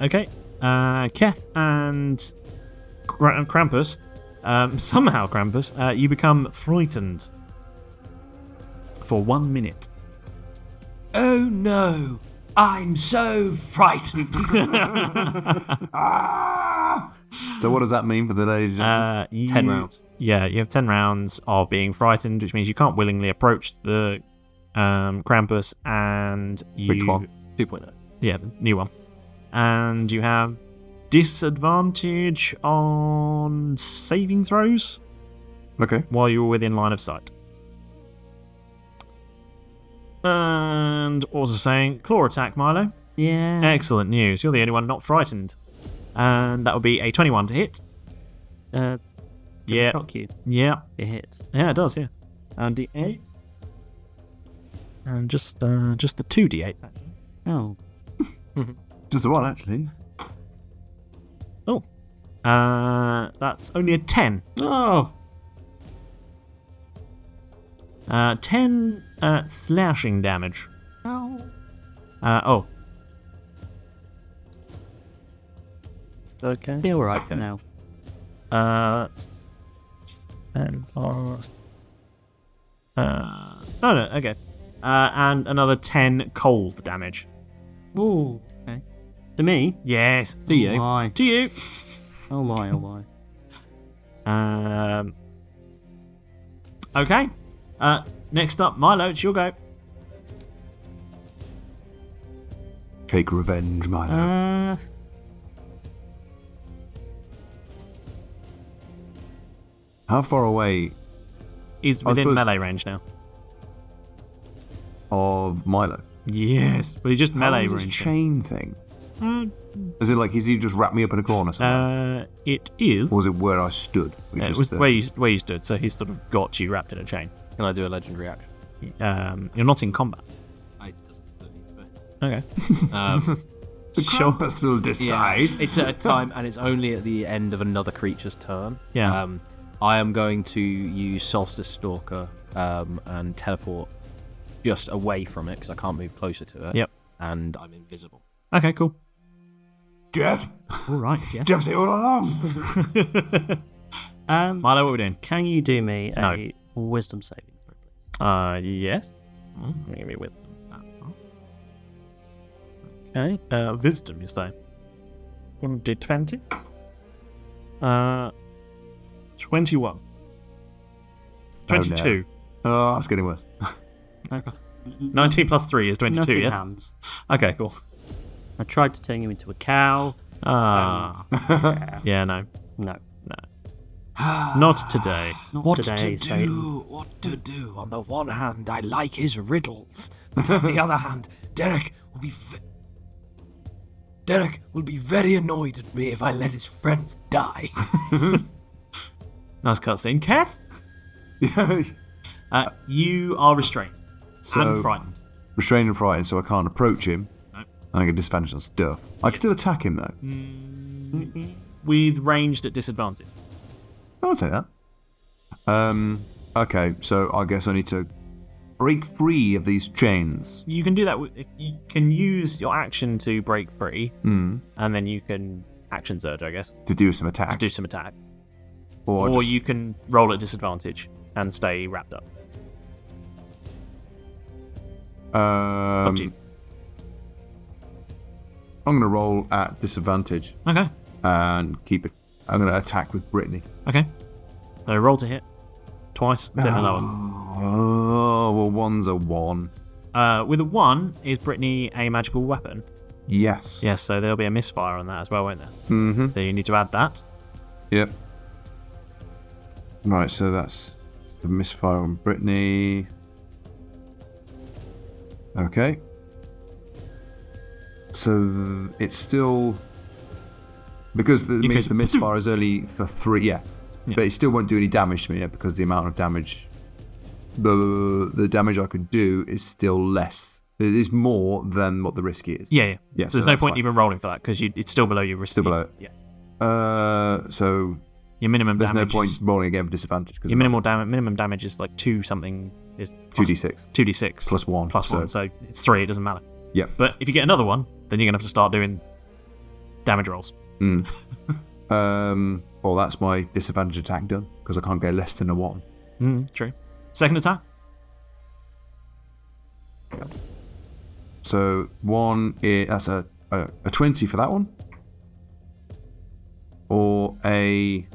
F: Okay. Keth and Krampus. Somehow, Krampus, you become frightened for 1 minute.
L: Oh no, I'm so frightened.
J: So what does that mean for the ladies?
K: 10 rounds.
F: Yeah, you have 10 rounds of being frightened, which means you can't willingly approach the Krampus, and you...
J: Which one?
K: 2.0.
F: Yeah, the new one. And you have disadvantage on saving throws
J: Okay.
F: while you're within line of sight. And also saying, claw attack, Milo.
G: Yeah.
F: Excellent news. You're the only one not frightened. And that will be a 21 to hit. Yeah.
G: Shock you.
F: Yeah.
G: It hits.
F: Yeah, it does, yeah. And D8. And just the 2D8.
G: Oh.
J: Just the one, actually.
F: Oh. That's only a 10.
G: Oh.
F: 10 slashing damage.
G: Oh.
F: Oh.
K: Okay.
G: Be alright for now.
F: 10 plus... oh no, okay. And another 10 cold damage.
G: Ooh. Okay. To me?
F: Yes.
K: To you.
G: Oh my.
F: To you.
G: Oh my, oh my.
F: Okay. Next up, Milo, it's your go.
J: Take revenge, Milo. How far away
F: He's
J: I
F: within
J: suppose-
F: melee range now.
J: of Milo?
F: Yes, but he just
J: How
F: melee
J: long is this
F: range.
J: chain thing? Is it like, is he just wrapped me up in a corner somewhere?
F: It is.
J: Or was it where I stood? Which
F: It
J: is
F: was
J: 30?
F: where you stood, so he's sort of got you wrapped in a chain.
K: Can I do a legendary action?
F: You're not in combat.
K: I don't need to be.
F: Okay.
J: The Krampus will decide.
K: Yeah, it's at a time, and it's only at the end of another creature's turn.
F: Yeah.
K: I am going to use Solstice Stalker and teleport just away from it because I can't move closer to it.
F: Yep.
K: And I'm invisible.
F: Okay, cool.
H: Jeff?
F: All right, yeah.
H: Jeff's here all along.
F: Milo, what are we doing?
G: Can you do me
F: No.
G: a wisdom saving throw, please?
F: Yes. Give me with Okay. Wisdom, you say? 1d20. 21. 22.
J: Oh, that's getting worse.
F: 19 plus 3 is 22,
G: Nothing
F: yes?
G: happens.
F: Okay, cool.
G: I tried to turn you into a cow.
F: Yeah, no.
G: No.
F: Not today.
G: Not
L: What
G: today,
L: to
G: Satan.
L: do? What to do? On the one hand, I like his riddles, but on the other hand, Derek will be very annoyed at me if I let his friends die.
F: Nice cutscene. Keth? You are restrained. And frightened.
J: Restrained and frightened, so I can't approach him.
F: No.
J: And I get disadvantage on stuff. I can still attack him, though.
F: With ranged at disadvantage.
J: I'll take that. Okay, so I guess I need to break free of these chains.
F: You can do that. You can use your action to break free, and then you can action surge, I guess,
J: To do some attack.
F: to do some attack.
J: Or,
F: Or you can roll at disadvantage and stay wrapped up. Up to you.
J: I'm going to roll at disadvantage
F: Okay.
J: and keep it. I'm going to attack with Brittany.
F: Okay. So roll to hit. Twice. Hit another one.
J: Oh, well, one's a 1.
F: With a 1, is Brittany a magical weapon?
J: Yes.
F: Yes, so there'll be a misfire on that as well, won't there?
J: Mm-hmm.
F: So you need to add that.
J: Yep. Right, so that's the misfire on Brittany. Okay. So it's still... Because it means the misfire is only for 3, yeah. But it still won't do any damage to me yet because the amount of damage... The damage I could do is still less. It is more than what the risk is.
F: Yeah. So there's no point
J: fine.
F: even rolling for that because it's still below your risk.
J: Still below it.
F: Yeah.
J: So...
F: Your minimum
J: There's
F: damage
J: no point rolling again with disadvantage.
F: Your minimum damage is like 2 something. Is
J: 2d6.
F: 2d6.
J: Plus 1.
F: Plus 1, so it's 3, it doesn't matter.
J: Yep.
F: But if you get another one, then you're going to have to start doing damage rolls.
J: Well, that's my disadvantage attack done, because I can't get less than a 1.
F: True. Second attack?
J: So 1 is... That's a 20 for that one. Or a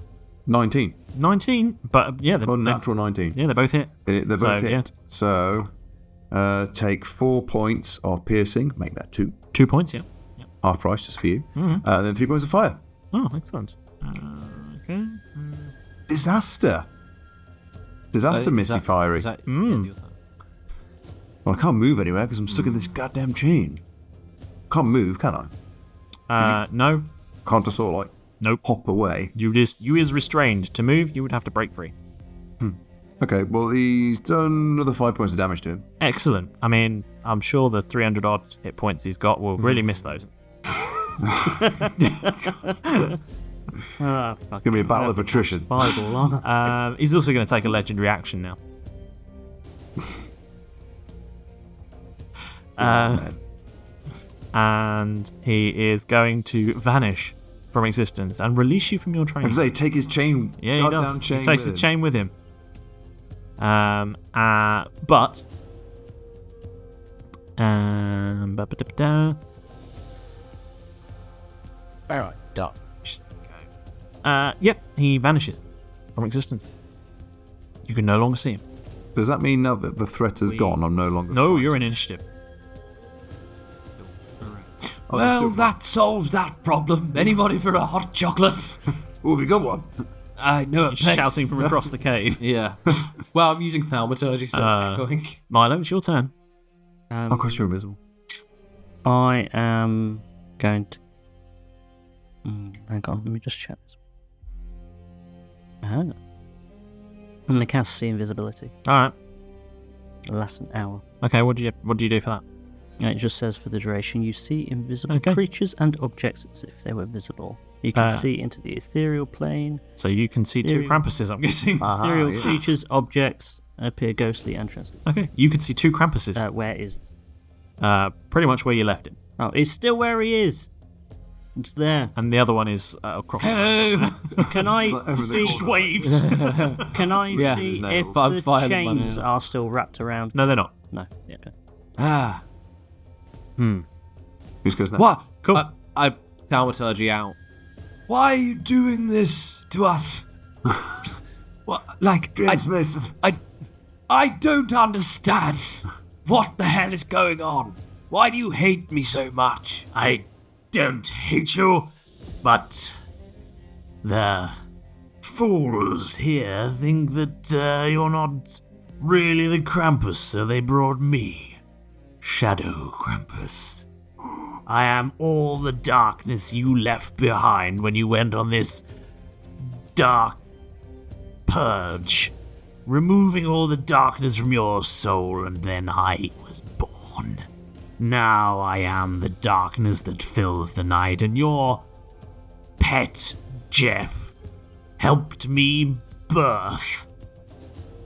J: 19.
F: 19, but yeah.
J: Natural 19.
F: Yeah, they both hit.
J: They're both hit.
F: Yeah.
J: So take 4 points of piercing, make that 2.
F: 2 points, yeah.
J: Half price just for you. Then 3 points of fire.
F: Oh, excellent. Okay.
J: Disaster Misty Fiery.
K: Is that your turn?
J: Well, I can't move anywhere because I'm stuck in this goddamn chain. Can't move, can I?
F: No.
J: Can't just sort of
F: Nope.
J: hop away.
F: You is restrained. To move, you would have to break free.
J: Okay, well, he's done another 5 points of damage to him.
F: Excellent. I mean, I'm sure the 300 odd hit points he's got will really miss those.
J: It's going to be a battle of attrition.
F: He's also going to take a legendary action now. And he is going to vanish from existence and release you from your train.
J: I'd say take his chain.
F: Yeah, he does. He takes his chain with him. But
E: Alright, done.
F: Yep, he vanishes from existence. You can no longer see him.
J: Does that mean now that the threat has gone, I'm no longer...
F: No, you're in initiative.
L: Well, that solves that problem. Anybody for a hot chocolate?
J: Oh, we got one.
L: I know a place.
F: Shouting from across the cave.
K: Yeah. Well, I'm using thaumaturgy, so it's echoing.
F: Milo, it's your turn.
J: Of course you're invisible.
G: I am going to... hang on, let me just check this. I'm going to cast See Invisibility.
F: Alright.
G: Lasts an hour.
F: Okay, what do you do for that?
G: It just says for the duration, you see invisible creatures and objects as if they were visible. You can see into the ethereal plane.
F: So you can see 2 Krampuses, I'm guessing.
G: Ethereal creatures, objects appear ghostly and translucent.
F: Okay, you can see 2 Krampuses.
G: Where is it?
F: Pretty much where you left it.
G: Oh, it's still where he is. It's there.
F: And the other one is across.
L: Hello.
G: Can I see?
F: Just waves.
G: Can I see if the chains are still wrapped around?
F: No, they're not.
G: No. Yeah, okay.
J: Who's goes next?
L: What?
F: Cool.
K: I thaumaturgy out.
L: Why are you doing this to us? What? Like,
H: James Mason.
L: I don't understand. What the hell is going on? Why do you hate me so much?
A: I don't hate you, but the fools here think that you're not really the Krampus, so they brought me, Shadow Krampus. I am all the darkness you left behind when you went on this dark purge, removing all the darkness from your soul, and then I was born. Now I am the darkness that fills the night, and your pet, Jeff, helped me birth.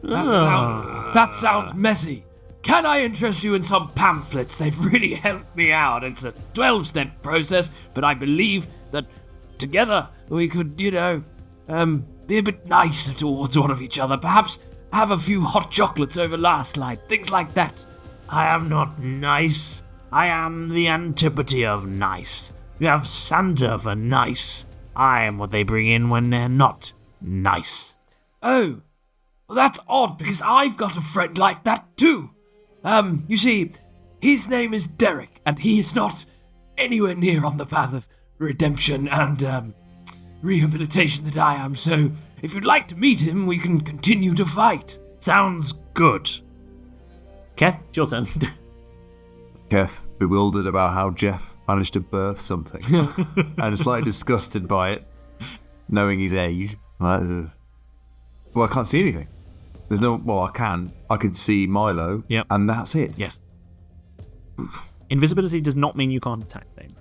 L: That sounds messy. Can I interest you in some pamphlets? They've really helped me out. It's a 12-step process, but I believe that together we could, be a bit nicer towards one of each other. Perhaps have a few hot chocolates over Lastlight, things like that.
A: I am not nice. I am the antipathy of nice. You have Santa for nice. I am what they bring in when they're not nice.
L: Oh, well, that's odd because I've got a friend like that too. You see, his name is Derek, and he is not anywhere near on the path of redemption and rehabilitation that I am. So, if you'd like to meet him, we can continue to fight.
A: Sounds good.
F: Kev, it's your turn.
J: Keth, bewildered about how Jeff managed to birth something, and slightly disgusted by it, knowing his age. Well, I can't see anything. There's no. Well, I can. I can see Milo, and that's it.
F: Yes. Invisibility does not mean you can't attack things.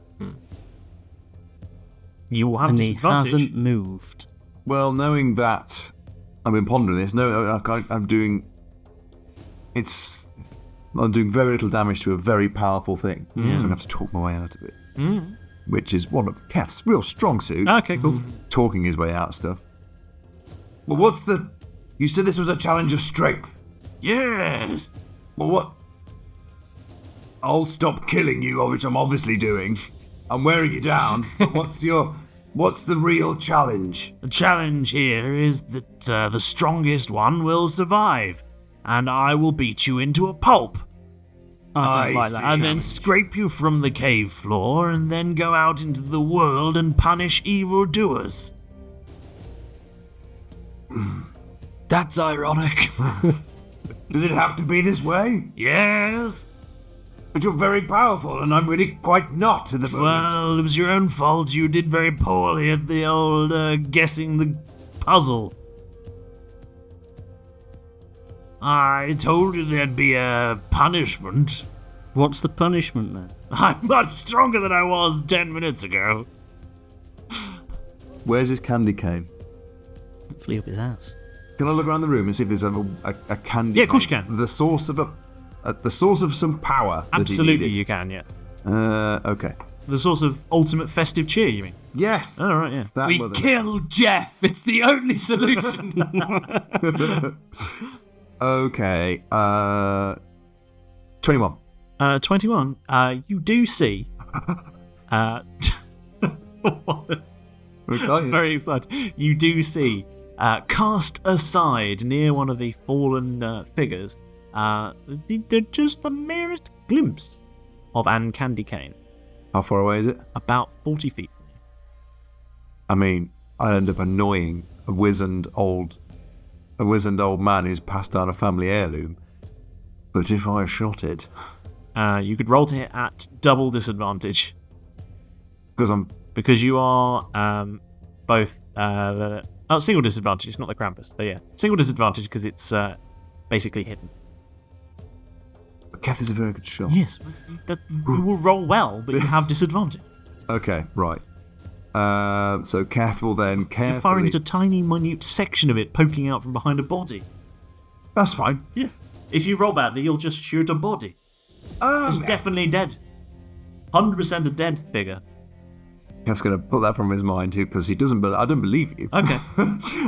F: You will have
G: And he
F: disadvantage.
G: hasn't moved.
J: Well, knowing that, I've been pondering this. No, I'm doing. I'm doing very little damage to a very powerful thing, so I'm going to have to talk my way out of it. Which is one of Keth's real strong suits.
F: Okay, cool.
J: Talking his way out of stuff.
H: Well, what's the... You said this was a challenge of strength.
A: Yes.
H: Well, what... I'll stop killing you, which I'm obviously doing. I'm wearing you down. But what's the real challenge?
A: The challenge here is that the strongest one will survive, and I will beat you into a pulp.
G: I don't like that.
A: And then scrape you from the cave floor, and then go out into the world and punish evildoers.
L: That's ironic.
H: Does it have to be this way?
A: Yes.
H: But you're very powerful, and I'm really quite not at the moment.
A: Well, it was your own fault. You did very poorly at the old guessing the puzzle. I told you there'd be a punishment.
G: What's the punishment then?
A: I'm much stronger than I was 10 minutes ago.
J: Where's his candy cane?
G: Hopefully up his ass.
J: Can I look around the room and see if there's a candy?
F: Yeah, of course you can.
J: The source of some power.
F: Absolutely, you can. Yeah.
J: Okay.
F: The source of ultimate festive cheer. You mean?
J: Yes.
F: All right. Yeah.
L: We kill Jeff. It's the only solution.
J: Okay. 21.
F: 21. You do see.
J: I'm excited.
F: Very excited. You do see, cast aside near one of the fallen figures, just the merest glimpse of Anne Candy Cane.
J: How far away is it?
F: About 40 feet from you.
J: I mean, I end up annoying a wizened old man who's passed down a family heirloom. But if I shot it,
F: you could roll to hit at double disadvantage.
J: Because
F: you are both single disadvantage. It's not the Krampus. So yeah, single disadvantage because it's basically hidden.
J: Keth is a very good shot.
F: Yes, you will roll well, but you have disadvantage.
J: Okay, right. So Keth will then carefully...
F: You're firing at a tiny, minute section of it poking out from behind a body.
J: That's fine.
F: Yes. If you roll badly, you'll just shoot a body. It's definitely dead. 100% a dead figure.
J: Keth's going to put that from his mind too, because he doesn't. I don't believe you.
F: Okay.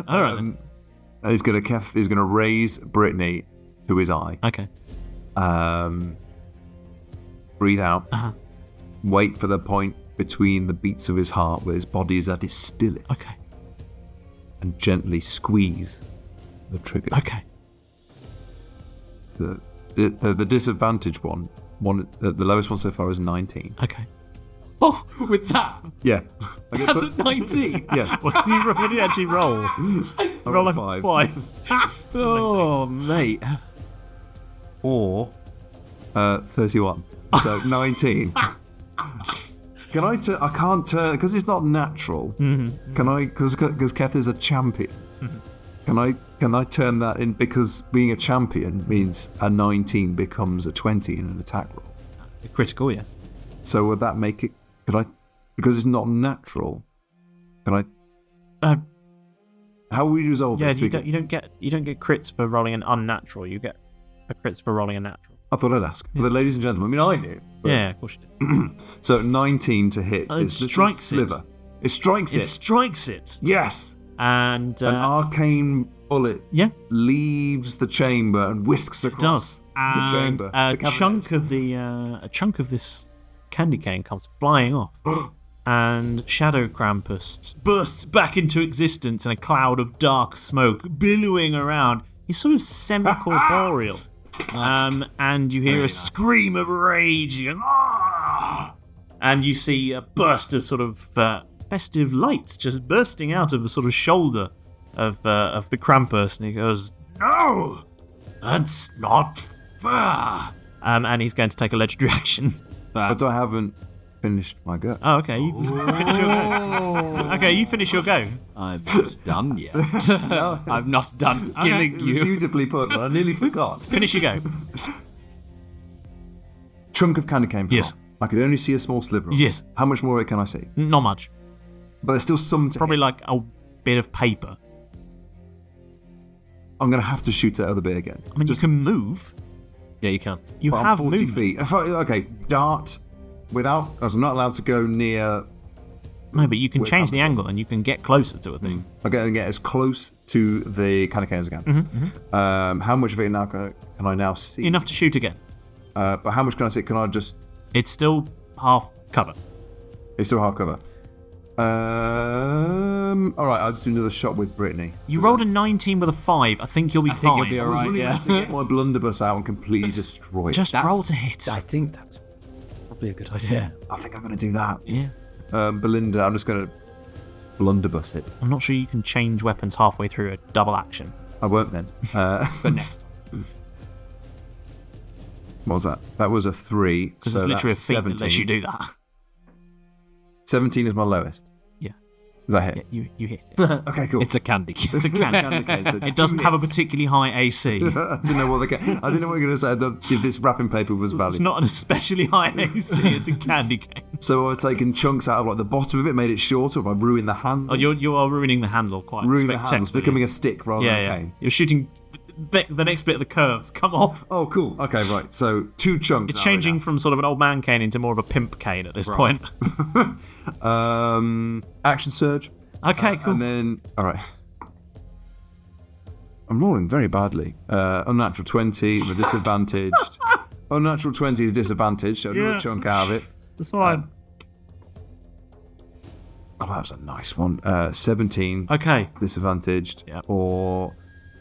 F: All right. Then.
J: And he's going to raise Brittany to his eye.
F: Okay.
J: Breathe out.
F: Uh-huh.
J: Wait for the point between the beats of his heart where his body is at its stillest.
F: Okay.
J: And gently squeeze the trigger.
F: Okay.
J: The disadvantage one, the lowest one so far is 19.
F: Okay.
L: Oh, with that?
J: Yeah.
L: That's a 19?
J: Yes.
F: What did you actually roll? Roll like 5.
L: Oh, mate.
J: Or 31. So 19. Can I turn? I can't turn because it's not natural.
F: Mm-hmm.
J: Can I? Because Keth is a champion.
F: Mm-hmm.
J: Can I turn that in? Because being a champion means a 19 becomes a 20 in an attack roll.
F: Critical, yeah.
J: So would that make it? Could I? Because it's not natural. Can I? How will we resolve this?
F: Yeah, you don't get crits for rolling an unnatural. You get a crits for rolling a natural.
J: I thought I'd ask. Yeah. But ladies and gentlemen, I knew.
F: Yeah, of course you did.
J: So 19 to hit.
F: It strikes
J: sliver. It strikes it.
F: It strikes it.
J: Yes.
F: And
J: an arcane bullet leaves the chamber and whisks across the chamber.
F: A chunk of this candy cane comes flying off. And Shadow Krampus bursts back into existence in a cloud of dark smoke billowing around. He's sort of semi-corporeal. And you hear a scream of rage. And you see a burst of sort of festive lights just bursting out of the sort of shoulder of the Krampus. And he goes,
A: "No, that's not fair.
F: And he's going to take a legendary action.
J: But I haven't finished my go.
F: Oh, okay. You finish your go. Okay, you finish your go.
L: I'm not done yet. I'm not done killing
J: It was
L: you.
J: beautifully put, but I nearly forgot.
F: Finish your go.
J: Chunk of candy cane.
F: Yes.
J: I could only see a small sliver of it.
F: Yes.
J: How much more can I see?
F: Not much.
J: But there's still some to
F: Probably
J: hit.
F: like a bit of paper.
J: I'm going to have to shoot that other bit again.
F: I mean, you can move.
K: Yeah, you can.
F: You
J: But
F: have
J: I'm 40
F: movement.
J: feet. Okay, dart without... I'm not allowed to go near...
F: No, but you can
J: Wait,
F: change the
J: I'm
F: angle and you can get closer to a thing.
J: I'm going to get as close to the candy cane as I can. How much of it now can I now see?
F: Enough to shoot again.
J: But how much can I see? Can I just...
F: It's still half cover.
J: It's still half cover. Alright, I'll just do another shot with Brittany.
F: You rolled a 19 with a 5. I think you'll be fine.
K: you'll be
J: I was
K: alright,
J: really
K: yeah.
J: meant to get my blunderbuss out and completely destroy it.
F: Just roll to hit.
K: I think that's probably a good idea.
J: I think I'm going to do that.
F: Yeah.
J: Belinda, I'm just going to blunderbuss it.
F: I'm not sure you can change weapons halfway through a double action.
J: I won't then.
F: But next.
J: What was that? That was a 3.
F: Because
J: So
F: it's literally a
J: that's
F: feat
J: 17.
F: that lets you do that.
J: 17 is my lowest.
F: Yeah.
J: Is that hit?
F: Yeah, you hit it.
J: Okay, cool.
K: It's a candy cane.
F: It's a candy cane.
J: so
F: It doesn't
J: 2
F: have a
J: hits.
F: particularly high AC.
J: I didn't know what you were going to say. If this wrapping paper was valid.
F: It's not an especially high AC. It's a candy cane.
J: So I've taken chunks out of like the bottom of it, made it shorter. Have I ruined the handle?
F: Oh, you are ruining the handle quite
J: ruining the handle. It's
F: spectacularly.
J: becoming a stick rather
F: Yeah,
J: than a
F: yeah.
J: cane.
F: You're shooting the next bit of the curves. Come off.
J: Oh, cool. Okay, right. So 2 chunks.
F: It's
J: now
F: changing
J: right
F: from sort of an old man cane into more of a pimp cane at this point.
J: now. Action surge.
F: Okay, cool.
J: And then, all right. I'm rolling very badly. Unnatural 20, we're disadvantaged. Unnatural 20 is disadvantaged, so another chunk out of it.
F: That's fine.
J: Oh, that was a nice one. 17.
F: Okay.
J: Disadvantaged.
F: Yep.
J: Or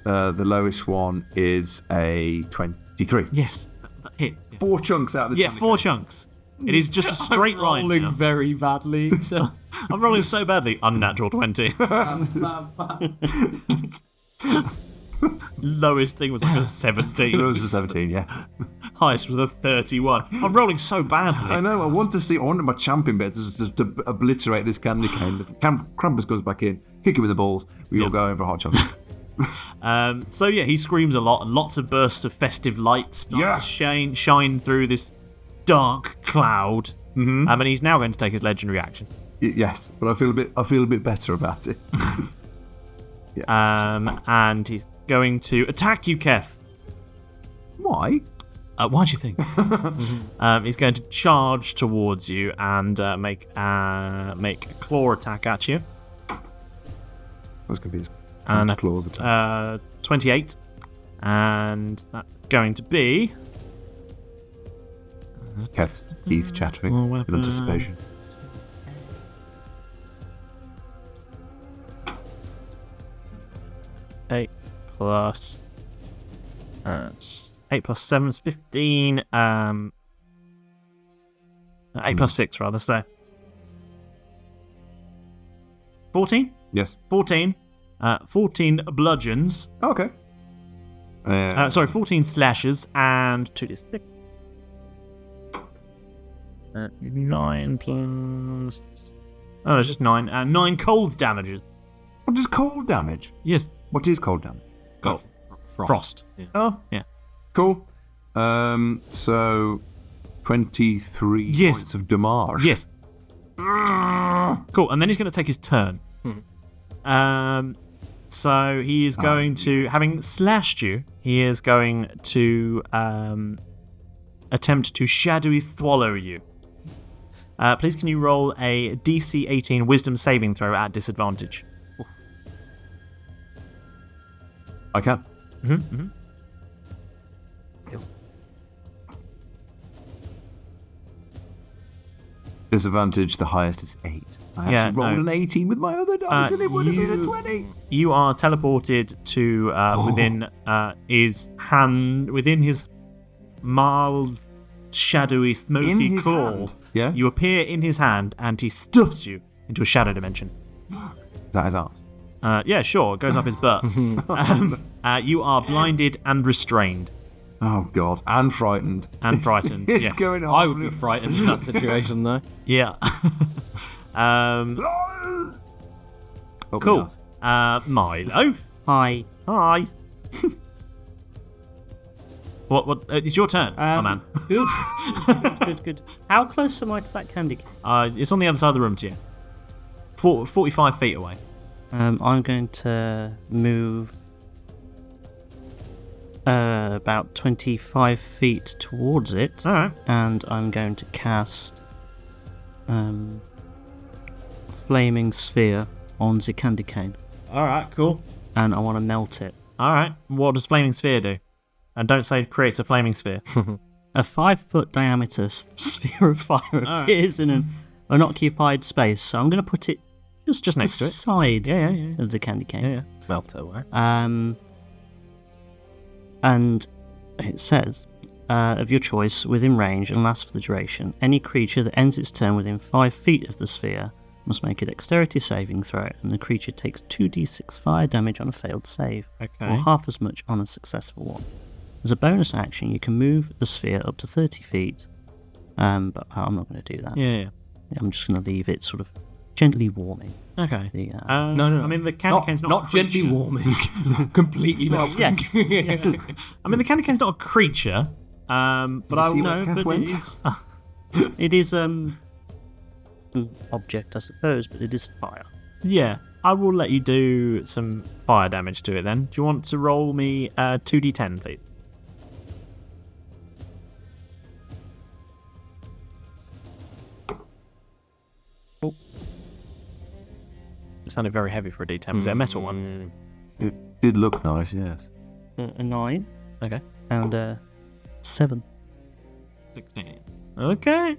J: the lowest one is a 23.
F: Yes. That hits. Yeah,
J: 4 chunks out of this.
F: Yeah,
J: candy
F: 4
J: cane.
F: chunks. It is just a straight line.
K: Rolling
F: now.
K: very badly. So
F: I'm rolling so badly. Unnatural 20. Lowest thing was like a 17.
J: It was a 17, yeah.
F: Highest was a 31. I'm rolling so badly.
J: I know. I wanted my champion bit just to obliterate this candy cane. Krampus comes back in, kick him in the balls. We all go in for a hot chocolate.
F: So yeah, he screams a lot, and lots of bursts of festive light start to shine through this dark cloud. And he's now going to take his legendary action.
J: Yes, but I feel a bit better about it.
F: And he's going to attack you, Kev.
J: Why?
F: Why do you think? He's going to charge towards you and make a claw attack at you.
J: That's going to be his
F: And
J: claws attack.
F: 28, and that's going to be
J: Kev's teeth chattering with anticipation.
F: eight plus 7 is 15. 8 plus 6 rather. So 14.
J: Yes.
F: 14. 14 bludgeons.
J: Oh, okay.
F: 14 slashes and 2d6. 9 plus. Oh, it's just 9. 9 cold damages.
J: What is cold damage?
F: Yes.
J: What is cold damage?
F: Cold. Frost.
K: Yeah.
J: Oh,
F: yeah.
J: Cool. So 23 points of damage.
F: Yes. Cool. And then he's going to take his turn. So he is going to, having slashed you, he is going to attempt to shadowy swallow you. Please can you roll a DC 18 wisdom saving throw at disadvantage?
J: I can. Disadvantage, the highest is 8. I actually rolled an 18 with my other dice and it would have been a 20.
F: You are teleported to within his mild, shadowy, smoky
J: In his
F: claw.
J: hand? Yeah?
F: You appear in his hand and he stuffs you into a shadow dimension.
J: Is that his arse?
F: Yeah, sure. It goes up his butt. You are blinded and restrained.
J: Oh God, and frightened.
F: And frightened,
J: It's
F: yes.
J: going on.
K: I would be frightened in that situation, though.
F: Yeah.
J: Oh,
F: Cool.
J: God.
F: Milo.
G: Hi.
F: Hi. What? It's your turn, my man.
G: Good, good. How close am I to that candy cane?
F: It's on the other side of the room to you. 45 feet away.
G: I'm going to move about 25 feet towards it.
F: All right.
G: And I'm going to cast Flaming Sphere on the candy cane.
F: All right, cool.
G: And I want to melt it.
F: All right. What does Flaming Sphere do? And don't say it creates a flaming sphere.
G: A 5-foot diameter sphere of fire appears in an unoccupied space, so I'm going to put it just
F: next to it.
G: Side
F: Yeah.
G: of the candy cane.
F: Yeah.
K: Melt it away.
G: And it says, of your choice, within range and lasts for the duration, any creature that ends its turn within 5 feet of the sphere must make a dexterity saving throw, and the creature takes 2d6 fire damage on a failed save,
F: Okay.
G: or half as much on a successful one. As a bonus action, you can move the sphere up to 30 feet, but I'm not going to do that.
F: Yeah.
G: I'm just going to leave it sort of gently warming.
F: Okay.
G: The,
K: No.
F: I mean, the candy cane's not a
K: gently
F: creature.
K: warming, completely melting.
G: Yes.
F: I mean, the candy cane's not a creature, but I
J: see
F: will
J: where Kath
G: but
J: went?
G: it is. It is an object, I suppose, but it is fire.
F: Yeah, I will let you do some fire damage to it then. Do you want to roll me 2d10, please? Oh. It sounded very heavy for a d10. Was it a metal one?
J: It did look nice, yes.
G: A 9
F: Okay.
G: and a 7.
F: 16. Okay.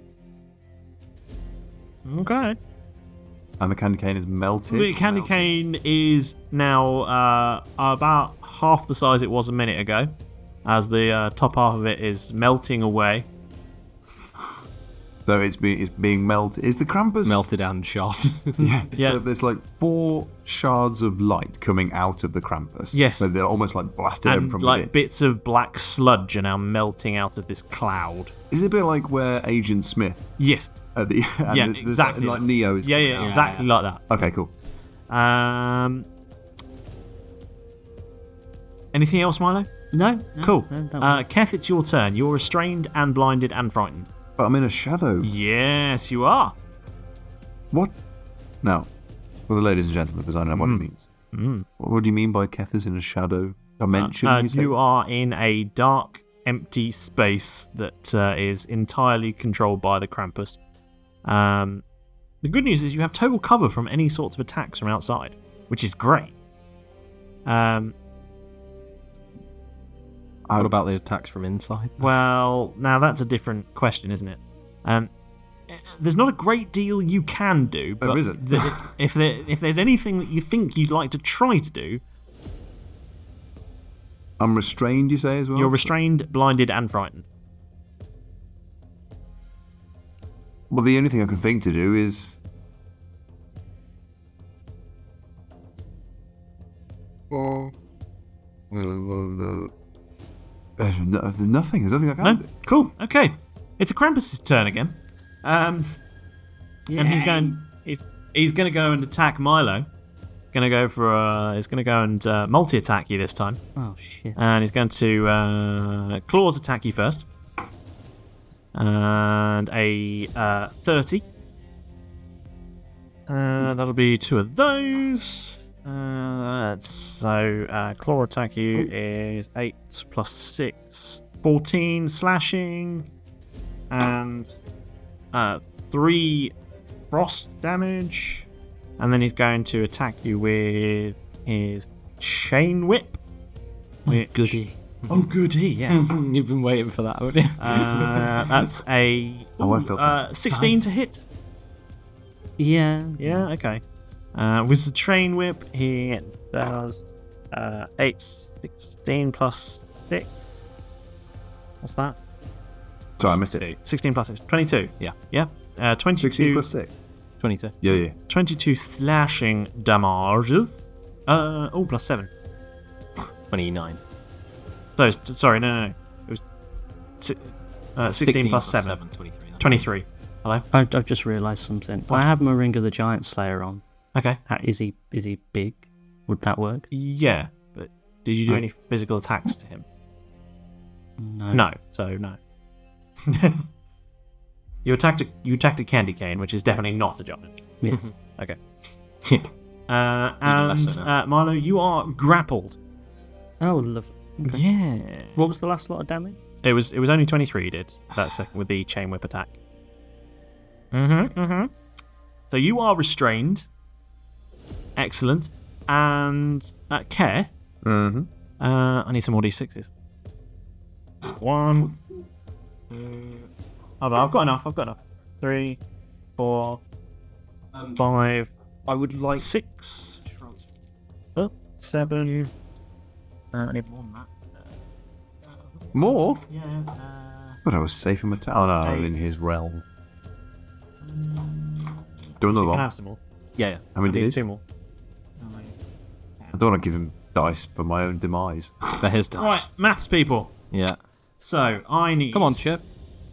F: Okay.
J: And the candy cane is melted.
F: The candy cane is now about half the size it was a minute ago, as the top half of it is melting away.
J: So it's being melted. Is the Krampus
K: Melted and shot.
J: Yeah.
F: Yeah.
J: So there's like 4 shards of light coming out of the Krampus.
F: Yes.
J: So they're almost like blasted open
F: And
J: from
F: like
J: within.
F: bits of black sludge are now melting out of this cloud.
J: Is it a bit like where Agent Smith
F: Yes.
J: at the and
F: Yeah,
J: there's
F: exactly.
J: like Neo is
F: Yeah,
J: coming
F: yeah,
J: out.
F: exactly like that.
J: Okay, cool.
F: Anything else, Milo?
G: No.
F: Cool.
G: No, that was-
F: Keth, it's your turn. You're restrained and blinded and frightened.
J: But I'm in a shadow.
F: Yes, you are.
J: What? Now, for the ladies and gentlemen, because I know what it means. What do you mean by Keth is in a shadow dimension? you say?
F: You are in a dark, empty space that is entirely controlled by the Krampus. The good news is you have total cover from any sorts of attacks from outside, which is great.
K: What about the attacks from inside?
F: Well, now that's a different question, isn't it? There's not a great deal you can do, but
J: There isn't.
F: if there's anything that you think you'd like to try to do,
J: I'm restrained, you say, as well?
F: you're restrained, blinded, and frightened.
J: Well, the only thing I can think to do is... There's nothing. There's nothing I can
F: No?
J: do.
F: Cool. Okay. It's a Krampus' turn again. And he's going to go and attack Milo. He's going to go and multi-attack you this time.
G: Oh, shit.
F: And he's going to claws attack you first. And a 30. That'll be 2 of those. So claw attack you is 8 plus 6, 14 slashing, and 3 frost damage. And then he's going to attack you with his chain whip. Which,
G: Goody.
F: Oh, goody, yes.
K: You've been waiting for that, haven't you?
F: That's a
J: I felt that.
F: 16 to hit.
G: Yeah.
F: Yeah, okay. With the train whip, he does 16 plus 6. What's that?
J: Sorry, I missed it.
F: 16 plus 6. 22.
K: Yeah.
F: Yeah. 22.
J: 16 plus 6.
K: 22.
J: Yeah.
F: 22 slashing damages. Plus 7.
K: 29.
F: So, sorry, no. It 16 plus 7.
K: 23.
F: 23. Hello?
G: I've just realised something. I have Moringa the Giant Slayer on.
F: Okay.
G: Is he big? Would that work?
F: Yeah, but did you do any physical attacks to him?
G: No.
F: No, so no. You attacked a candy cane, which is definitely not a giant.
G: Yes.
F: Okay. And Milo, you are grappled.
G: Oh, lovely. Okay.
F: Yeah.
G: What was the last lot of damage?
F: It was only 23 you did that second with the chain whip attack. So you are restrained. Excellent. And Care. I need some more d6s. 1. Hold on, I've got enough. 3, 4, 5.
K: I would like
F: 6. 7. I need more than that.
J: More?
F: Yeah.
J: But I was safe in my town. Oh no, I'm in his realm. Do another
F: You
J: one.
F: can have some more.
K: Yeah.
J: How many
F: I need
J: did
F: 2 more.
J: I don't want to give him dice for my own demise.
K: They're his dice.
F: Right, maths people.
K: Yeah.
F: So I need.
K: Come on, Chip.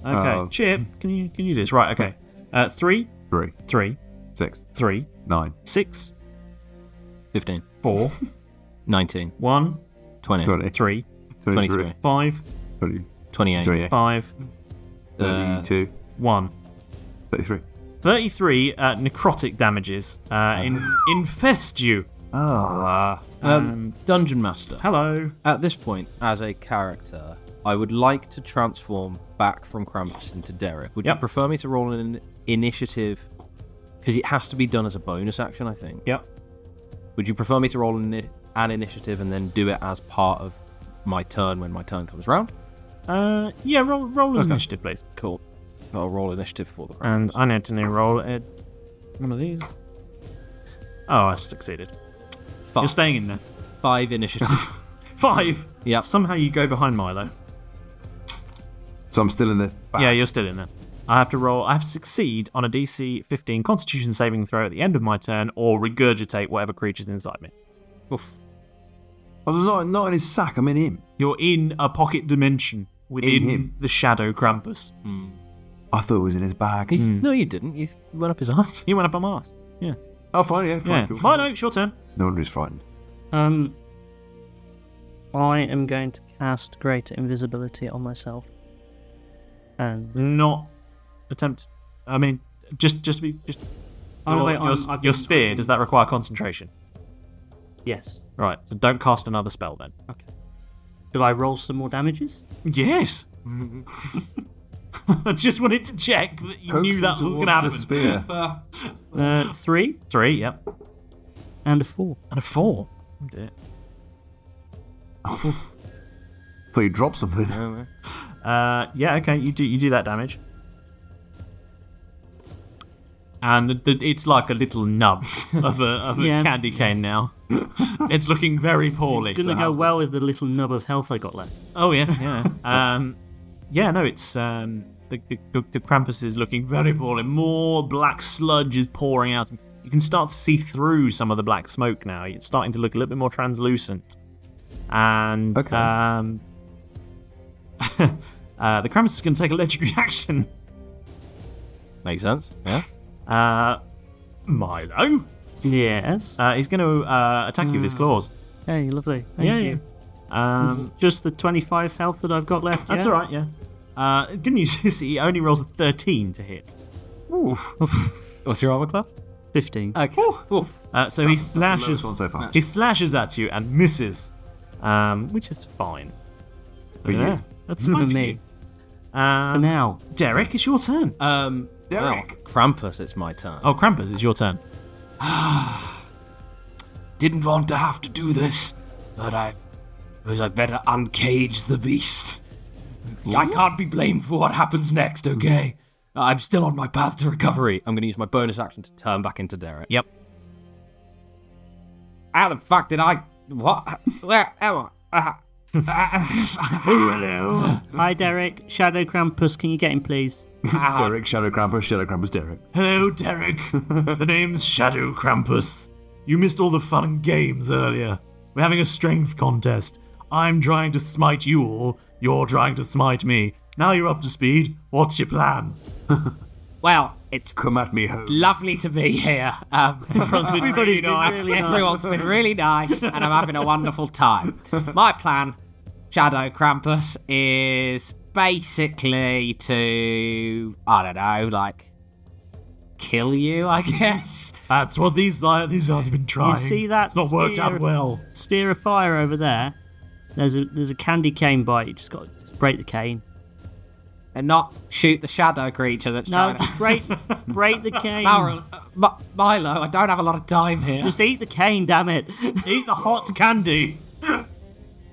F: Okay, Chip, can you do this? Right, okay. 3,
J: 3, 6,
F: 3,
J: 9,
F: 6,
K: 15.
F: 4,
K: 19.
F: 1,
K: 20.
J: 20,
F: 3,
K: 23.
F: 5,
J: 20,
K: 28.
J: 28,
F: 5,
J: 32,
F: 1.
J: 33.
F: 33 necrotic damages infest you.
K: Dungeon Master.
F: Hello.
K: At this point, as a character, I would like to transform back from Krampus into Derek. Would you prefer me to roll an initiative? Because it has to be done as a bonus action, I think.
F: Yep.
K: Would you prefer me to roll an initiative and then do it as part of my turn when my turn comes round?
F: Yeah, roll as initiative, please.
K: Cool. I'll roll initiative for the Krampus.
F: And I need to roll one of these. Oh, I succeeded.
K: 5.
F: You're staying in there.
K: 5 initiative.
F: 5?
K: Yep.
F: Somehow you go behind Milo.
J: So I'm still in the back.
F: Yeah, you're still in there. I have to succeed on a DC 15 Constitution saving throw at the end of my turn, or regurgitate whatever creature's inside me.
K: Oof.
J: I was not in his sack, I'm in him.
F: You're in a pocket dimension within
J: him.
F: the Shadow Krampus.
J: I thought it was in his bag.
K: No, you didn't. You went up his arse.
F: You went up my arse. Yeah.
J: Oh, fine, yeah, fine. Cool.
F: Milo, it's your turn.
J: No wonder he's frightened.
G: I am going to cast Greater Invisibility on myself. And
F: not attempt. I mean, just to be your sphere. Does that require concentration?
G: Yes.
F: Right. So don't cast another spell then.
G: Okay. Should I roll some more damages?
F: Yes. I just wanted to check that you knew that was going to happen.
J: The spear.
G: 3.
F: 3. Yep.
G: And a 4.
F: And a 4. Oh dear.
J: Thought you dropped something.
F: Yeah. Okay. You do that damage. And it's like a little nub of a candy cane now. It's looking very poorly.
G: It's going to go well with the little nub of health I got left.
F: Oh yeah. Yeah. No, it's the Krampus is looking very poorly. More black sludge is pouring out. You can start to see through some of the black smoke now. It's starting to look a little bit more translucent. And the Krampus is going to take a legendary action.
K: Makes sense. Yeah.
F: Milo.
G: Yes.
F: He's going to attack you with his claws.
G: Hey, lovely. Thank you. Just the 25 health that I've got left.
F: That's all right. Yeah. Good news is he only rolls a 13 to hit.
K: Oof. What's your armor class?
G: 15.
K: Okay. Oof.
F: So he slashes.
J: One so far.
F: He slashes at you and misses, which is fine.
J: For you.
F: That's fine for
G: me.
F: you.
G: For now.
F: Derek, it's your turn.
K: Derek. Krampus, it's my turn.
F: Oh, Krampus, it's your turn.
L: Didn't want to have to do this, but I better uncage the beast. I can't be blamed for what happens next, okay? I'm still on my path to recovery.
K: I'm going to use my bonus action to turn back into Derek.
F: Yep.
K: How the fuck did I... What? Where am I?
F: Hello.
G: Hi, Derek. Shadow Krampus, can you get him, please?
J: Derek, Shadow Krampus, Derek.
F: Hello, Derek. The name's Shadow Krampus. You missed all the fun and games earlier. We're having a strength contest. I'm trying to smite you all. You're trying to smite me. Now you're up to speed. What's your plan?
L: Well, it's
H: Come at me, Holmes.
L: lovely to be here.
F: Everybody's been really nice.
L: Everyone's been really nice, and I'm having a wonderful time. My plan, Shadow Krampus, is basically to, I don't know, like, kill you, I guess.
F: That's what these guys have been trying.
G: You see that?
F: It's not worked out well.
G: Sphere of fire over there. There's a candy cane bite. You just got to break the cane.
L: And not shoot the shadow creature that's
G: No,
L: trying to...
G: break the cane.
L: Milo, I don't have a lot of time here.
G: Just eat the cane, damn it.
F: Eat the hot candy.
J: Oh,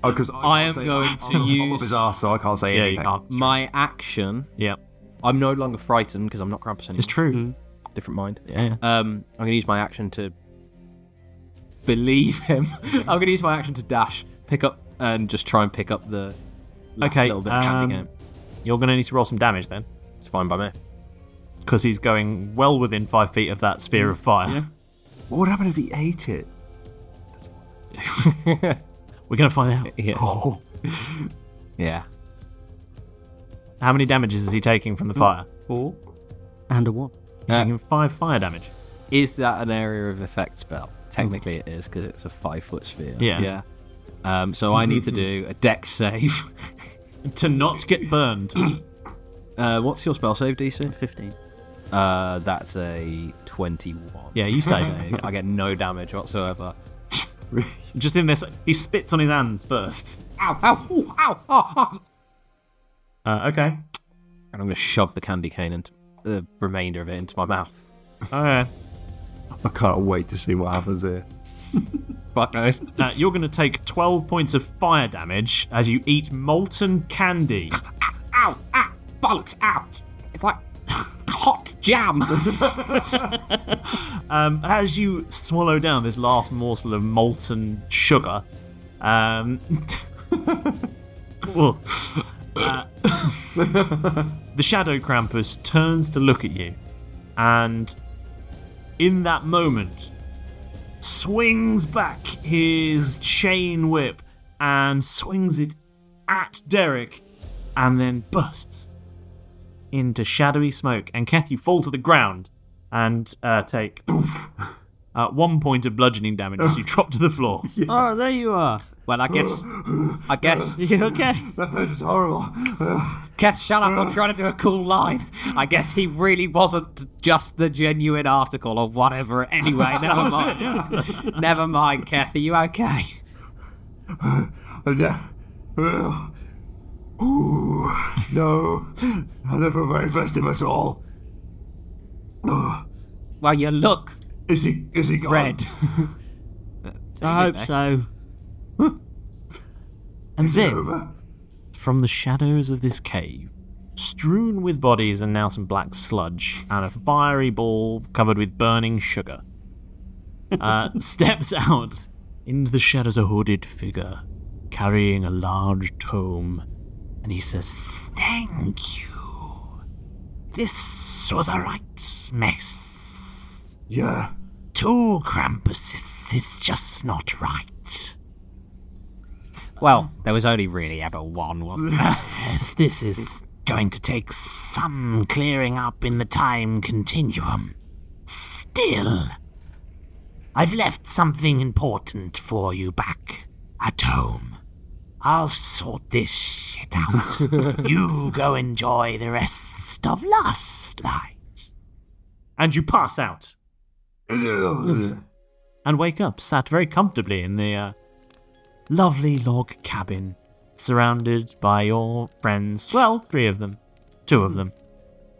J: because
K: I am going to
J: I'm
K: use
J: up his arse, so I can't say
F: Yeah, you
J: anything.
F: can't.
K: my action.
F: Yep.
K: I'm no longer frightened because I'm not Krampus anymore.
F: It's true.
K: Different mind.
F: Yeah.
K: I'm going to use my action to believe him. I'm going to use my action to dash, pick up, and just try and pick up the last
F: Okay,
K: little bit of candy game.
F: You're going to need to roll some damage then,
K: It's fine by me.
F: because he's going well within 5 feet of that sphere of fire.
J: Yeah. What would happen if he ate it?
F: We're going to find out.
K: Yeah.
J: Oh.
K: Yeah.
F: How many damages is he taking from the fire?
G: 4 and a 1.
F: He's taking 5 fire damage.
K: Is that an area of effect spell? Technically it is, because it's a 5-foot sphere.
F: Yeah.
K: So I need to do a dex save.
F: To not get burned.
K: What's your spell save, DC?
G: 15.
K: That's a 21.
F: Yeah, you say.
K: I get no damage whatsoever.
F: Just in this, he spits on his hands first.
L: Ow, ow, ooh, ow, oh, oh.
F: Okay.
K: And I'm going to shove the candy cane into the remainder of it into my mouth.
F: Okay.
J: I can't wait to see what happens here.
K: Fuck knows.
F: You're going to take 12 points of fire damage as you eat molten candy.
L: Ow, ow, bollocks, ow. It's like hot jam.
F: As you swallow down this last morsel of molten sugar, well, the Shadow Krampus turns to look at you, and in that moment, swings back his chain whip and swings it at Derek, and then bursts into shadowy smoke. And Keth, you fall to the ground and take 1 point of bludgeoning damage as you drop to the floor.
G: Oh, there you are.
L: Well, I guess.
G: You okay?
H: That is horrible.
L: Keth, shut up, I'm trying to do a cool line. I guess he really wasn't just the genuine article or whatever. Anyway, never mind. Never mind, Keth, are you okay?
H: Ooh, no, I never very festive at all.
L: Well, you look
H: Is he gone?
L: red.
G: I hope so.
F: And
H: Is it
F: then,
H: over?
F: from the shadows of this cave, strewn with bodies and now some black sludge, and a fiery ball covered with burning sugar, steps out into the shadows a hooded figure, carrying a large tome, and he says, "Thank you. This was a right mess.
H: Yeah.
A: 2 Krampuses is just not right.
L: Well, there was only really ever one, wasn't there?
A: Yes, this is going to take some clearing up in the time continuum. Still, I've left something important for you back at home. I'll sort this shit out. You go enjoy the rest of Lastlight."
F: And you pass out and wake up, sat very comfortably in the lovely log cabin, surrounded by your friends. Well, 3 of them. 2 of them.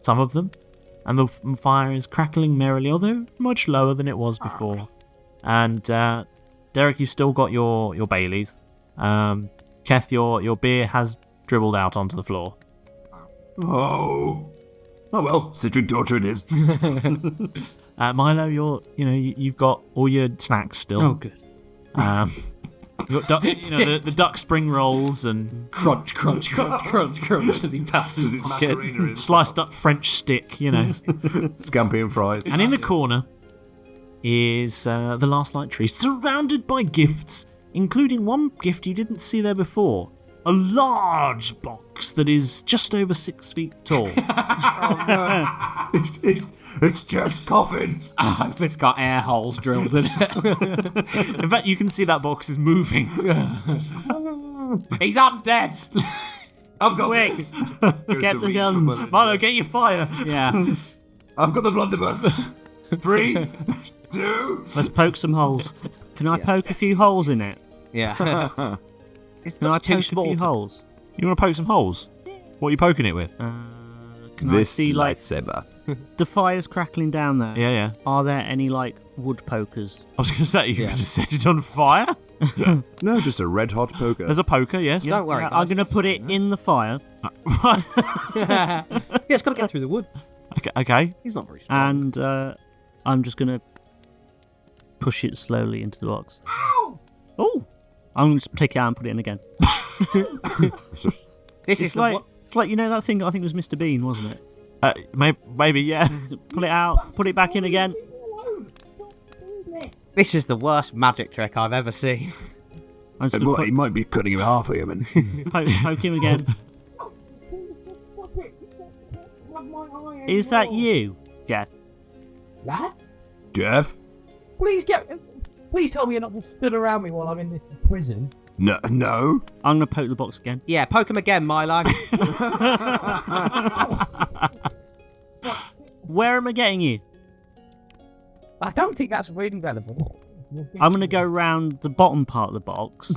F: Some of them. And the fire is crackling merrily, although much lower than it was before. And Derek, you've still got your Baileys. Keth, your beer has dribbled out onto the floor.
H: Oh well, citric torture it is.
F: Milo, you've got all your snacks still.
G: Oh, good.
F: You've got the duck spring rolls and
L: Crunch, crunch, crunch, crunch, crunch as he passes his kids.
F: sliced up French stick,
J: Scampi and fries.
F: And in the corner is the Lastlight tree, surrounded by gifts, including one gift you didn't see there before. a large box that is just over 6 feet tall.
H: It's Jeff's coffin.
L: I hope it's got air holes drilled in it.
F: In fact, you can see that box is moving.
L: He's undead.
H: I've got
L: Quick.
H: this.
F: Get the guns. Milo, get your fire.
L: Yeah.
H: I've got the blunderbuss. 3, 2.
G: Let's poke some holes. Can I poke a few holes in it?
L: Yeah.
G: Can I poke a few holes?
F: You want to poke some holes? What are you poking it with?
G: Can I see, like,
J: lightsaber.
G: the fire's crackling down there?
F: Yeah.
G: Are there any, like, wood pokers?
F: I was going to say, you can just set it on fire.
J: No, just a red hot poker.
F: There's a poker, yes.
L: Don't worry,
G: I'm
L: guys.
G: going to put it in the fire.
L: Yeah, it's got to get through the wood.
F: Okay.
L: He's not very strong.
G: And I'm just going to push it slowly into the box. Oh! I'm going to take it out and put it in again.
L: This is
G: It's like, you know that thing I think was Mr. Bean, wasn't it?
F: Maybe, yeah.
G: Pull it out, put it back in again.
L: This is the worst magic trick I've ever seen.
G: I'm just going
H: He
G: to
H: might be cutting him half of him.
G: poke him again. Is that you, Jeff?
M: Lad?
H: Jeff?
M: Please tell me you're not just stood around me while I'm in this prison.
H: No.
G: I'm going to poke the box again.
L: Yeah, poke him again, Milo.
G: Where am I getting you?
M: I don't think that's really relevant.
G: I'm going to go round the bottom part of the box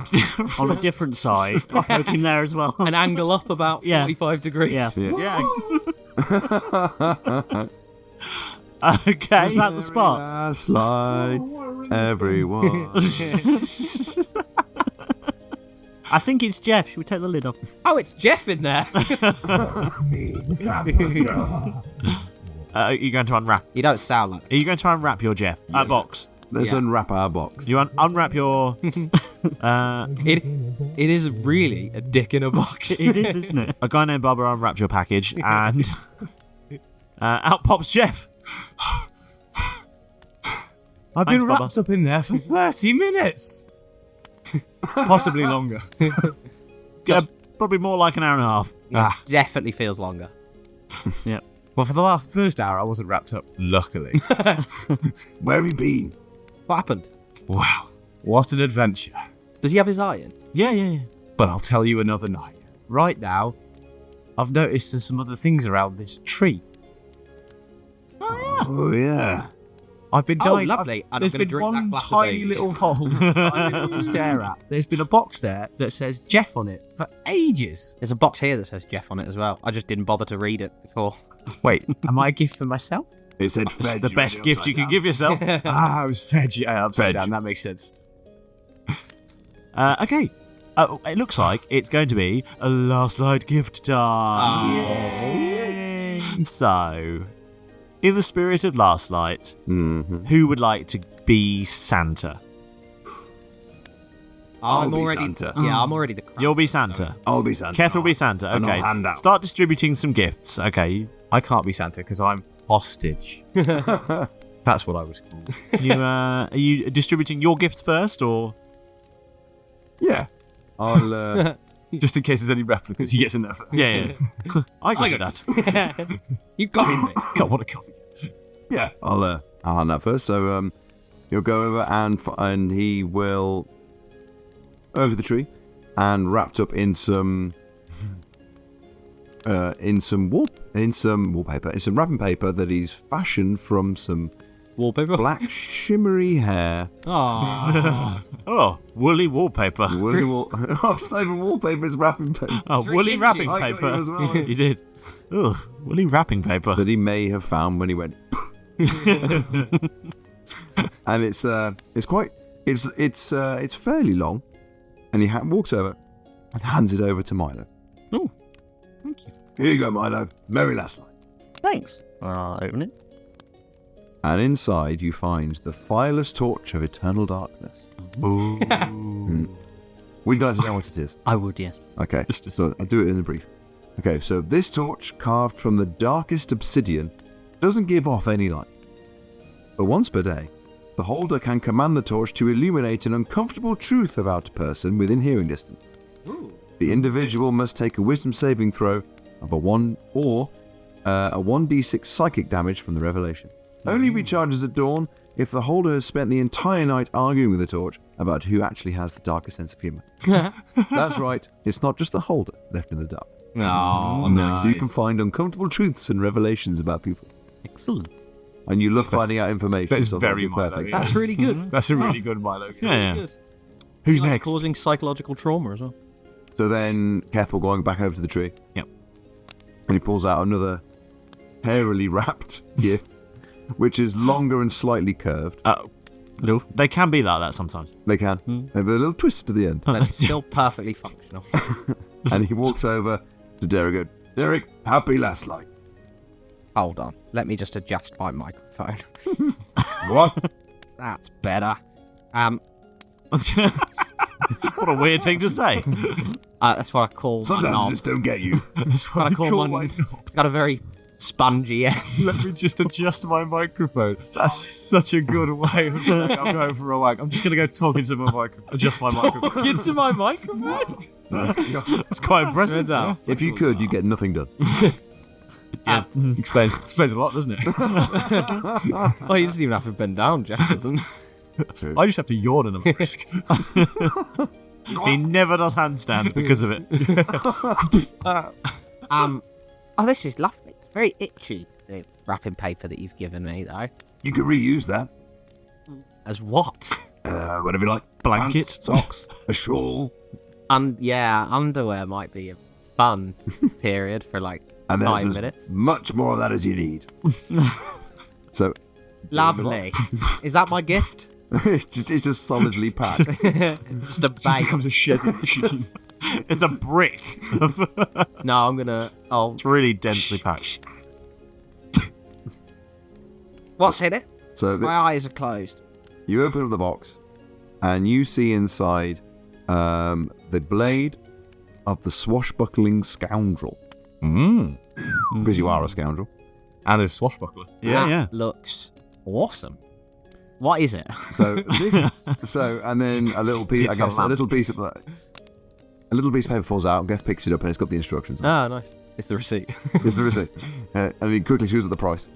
G: on a different side. I'll poke him there as well.
L: An angle up about 45 degrees.
G: Yeah.
F: Okay.
G: Was that the spot?
J: Last light, everyone.
G: I think it's Jeff. Should we take the lid off?
L: Oh, it's Jeff in there.
F: Are you going to unwrap?
L: You don't sound like it.
F: Are you going to unwrap your Jeff box?
J: Let's unwrap our box.
F: You unwrap your.
L: It is really a dick in a box.
G: It is, isn't it?
F: A guy named Bubba unwrapped your package, and out pops Jeff.
N: I've
F: Thanks,
N: been wrapped
F: Bubba.
N: up in there for 30 minutes. Possibly longer.
F: Probably more like an hour and a half.
L: Yeah, definitely feels longer.
G: Yep.
N: Well, for the first hour, I wasn't wrapped up, luckily.
H: Where have you been?
L: What happened?
N: Wow, what an adventure.
L: Does he have his eye in?
F: Yeah.
N: But I'll tell you another night. Right now, I've noticed there's some other things around this tree.
H: Oh, yeah.
N: I've been dying.
L: Lovely. And
N: There's
L: I'm gonna
N: been
L: drink that
N: one
L: glass of
N: tiny
L: Baileys.
N: little hole I'm able to stare at. There's been a box there that says Jeff on it for ages.
L: There's a box here that says Jeff on it as well. I just didn't bother to read it before.
N: Wait, am I a gift for myself?
H: It said
F: It's
H: fed.
F: the best gift you can give yourself.
N: I was fed. Yeah, upside
H: Veg.
N: down. That makes sense.
F: Okay. It looks like it's going to be a Lastlight gift time. Yay. So, in the spirit of Lastlight, who would like to be Santa?
L: I'm
H: be
L: already
H: Santa.
L: Yeah, I'm already the Krampus,
F: You'll be Santa.
H: I'll be Santa.
F: Keth will be Santa.
H: And
F: Okay.
H: I'll hand out.
F: Start distributing some gifts. Okay.
N: I can't be Santa because I'm hostage. That's what I was called.
F: Are you distributing your gifts first, or
J: Yeah. I'll.
N: Just in case there's any replicas, he gets in there first.
F: yeah? I can do that.
L: You got me.
N: God, what a copy.
J: Yeah, I'll hand that first. So he'll go over and he will over the tree and wrapped up in some wallpaper, in some wrapping paper that he's fashioned from some
L: Wallpaper.
J: black shimmery hair.
L: Oh.
F: Oh, woolly wallpaper.
J: Woolly oh, it's not even wallpaper, it's wrapping paper.
F: Oh, woolly
L: itchy.
F: wrapping
J: I got
F: paper.
J: you as well.
F: You did. Ugh, woolly wrapping paper.
J: That he may have found when he went. And it's fairly long, and he walks over and hands it over to Milo.
G: Oh, thank you.
H: Here you go, Milo. Merry last night.
G: Thanks. I'll open it.
J: And inside you find the fireless torch of eternal darkness.
F: Ooh.
J: Would you like to know what it is?
G: I would, yes.
J: Okay, so I'll do it in a brief. Okay, so this torch, carved from the darkest obsidian, doesn't give off any light. But once per day, the holder can command the torch to illuminate an uncomfortable truth about a person within hearing distance.
L: Ooh.
J: The individual must take a wisdom saving throw of a 1 or a 1d6 psychic damage from the revelation. Only recharges at dawn if the holder has spent the entire night arguing with the torch about who actually has the darkest sense of humour. That's right, it's not just the holder left in the dark.
G: Oh,
J: nice. You can find uncomfortable truths and revelations about people.
G: Excellent.
J: And you love finding out information.
F: That is
J: so
F: very
J: that'd be
F: Milo.
J: perfect.
K: That's really good.
F: That's a really good Milo.
G: Yeah. Good.
F: Who's
G: That's
F: next?
G: causing psychological trauma as well.
J: So then Kethel going back over to the tree.
F: Yep.
J: And he pulls out another hairily wrapped gift, which is longer and slightly curved.
F: No, they can be like that sometimes.
J: They can. They have a little twist to the end.
K: But it's still perfectly functional.
J: And he walks over to Derek and goes, Derek, happy Lastlight.
K: Hold on. Let me just adjust my microphone.
J: What?
K: That's better.
F: What a weird thing to say.
K: That's what I call
J: Sometimes
K: my
J: I
K: knob.
J: just don't get you.
F: That's what I call my knob.
K: It's got a very spongy end.
F: Let me just adjust my microphone. That's such a good way of saying I'm going for a wank. I'm just going to go talk into my microphone. Adjust my microphone.
K: Into my microphone?
F: It's quite impressive.
J: If you could, you'd get nothing done.
F: Yeah, explains a lot, doesn't it?
K: Well, he doesn't even have to bend down, Jack doesn't.
F: I just have to yawn and I'm at risk. He never does handstands because of it.
K: Oh, this is lovely. Very itchy, the wrapping paper that you've given me, though.
H: You could reuse that.
K: As what?
H: Whatever you like.
F: Blanket.
H: Pants, socks, a shawl.
K: Yeah, underwear might be a fun period for like
H: And
K: 5
H: there's
K: minutes.
H: as much more of that as you need.
J: So,
K: Lovely. Is that my gift?
J: it's just solidly packed.
K: Just a bag.
F: Becomes a shed. It's a brick.
K: No, I'm gonna. Oh,
F: It's really densely packed.
K: what's in it?
J: So
K: My eyes are closed.
J: you open up the box, and you see inside the blade of the swashbuckling scoundrel. Because you are a scoundrel.
F: And a swashbuckler.
K: That looks awesome. What is it?
J: So and then a little piece.
F: It's
J: I guess
F: a
J: a little piece of paper falls out. And Geth picks it up, and it's got the instructions.
K: Oh, nice. It's the receipt.
J: It's the receipt. And he quickly sees at the price.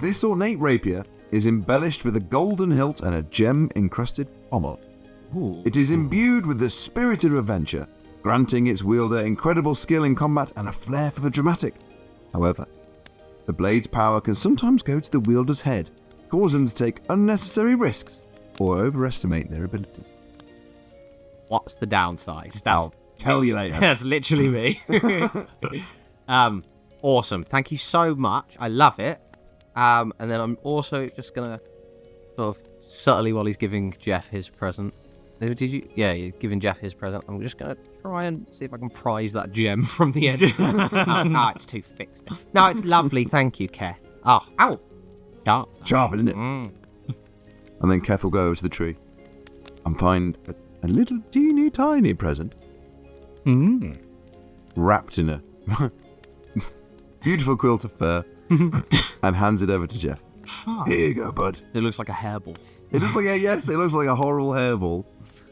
J: This ornate rapier is embellished with a golden hilt and a gem-encrusted pommel. It is imbued with the spirit of adventure, granting its wielder incredible skill in combat and a flair for the dramatic. However, the blade's power can sometimes go to the wielder's head, causing them to take unnecessary risks or overestimate their abilities.
K: What's the downside?
J: I'll tell you later.
K: That's literally me. Awesome. Thank you so much. I love it. And then I'm also just gonna sort of subtly, while he's giving Jeff his present. Did you? Yeah, you're giving Jeff his present. I'm just gonna try and see if I can prize that gem from the end. It's too fixed. No, it's lovely. Thank you, Keth. Oh, ow. Sharp.
H: Sharp, isn't it?
J: And then Keth will go over to the tree and find a little teeny tiny present. Wrapped in a beautiful quilt of fur and hands it over to Jeff. Here you go, bud.
K: It looks like a hairball.
J: It looks like it looks like a horrible hairball.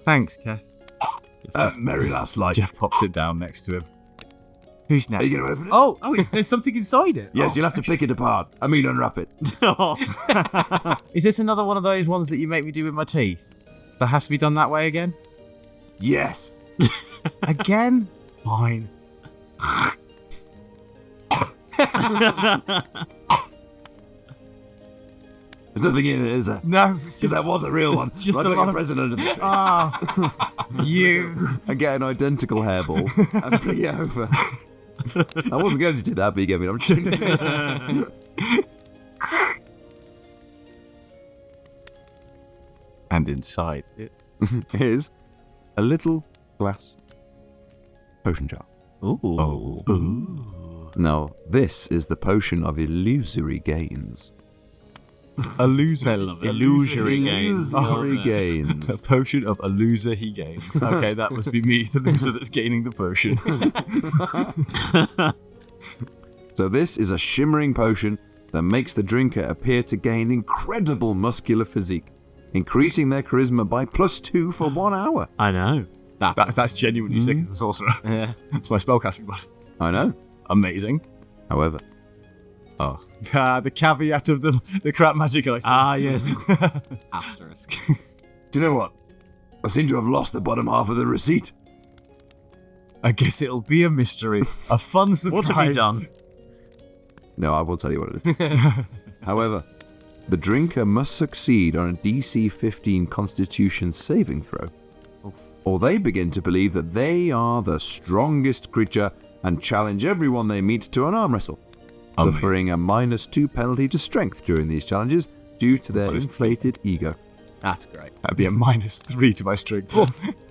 F: Thanks, Kev.
H: Merry Lastlight.
F: Jeff pops it down next to him. Who's next?
H: Are you going to open it?
F: Oh, there's something inside it.
H: Yes, you'll have to pick it apart. I mean, unwrap it.
F: Is this another one of those ones that you make me do with my teeth? That has to be done that way again?
H: Yes.
F: Again? Fine.
H: There's nothing in it, is there?
F: No.
H: Because that was a real one.
F: Just
H: Right,
F: a
H: like
F: lot
H: a
F: of...
H: present under the tree.
F: You.
J: And get an identical hairball and bring it over. I wasn't going to do that, but you gave me an opportunity.
F: And inside it
J: is a little glass potion jar.
K: Ooh.
J: Now, this is the potion of illusory gains.
F: Illusory.
K: I love it.
F: Illusory gains.
J: Illusory gains.
F: A potion of a loser he gains. Okay, that must be me, the loser that's gaining the potion.
J: So this is a shimmering potion that makes the drinker appear to gain incredible muscular physique, increasing their charisma by +2 for 1 hour.
F: I know.
N: That's genuinely sick as a sorcerer.
K: Yeah.
N: It's my spellcasting body.
J: I know.
N: Amazing.
J: However,
N: the caveat of the crap magic I see.
F: Ah, yes.
K: Asterisk.
H: Do you know what? I seem to have lost the bottom half of the receipt.
N: I guess it'll be a mystery. A fun surprise.
F: What have you done?
J: no, I will tell you what it is. However, the drinker must succeed on a DC 15 Constitution saving throw, or they begin to believe that they are the strongest creature and challenge everyone they meet to an arm wrestle, suffering a -2 penalty to strength during these challenges due to their inflated ego.
K: That's great.
N: That'd be a -3 to my strength.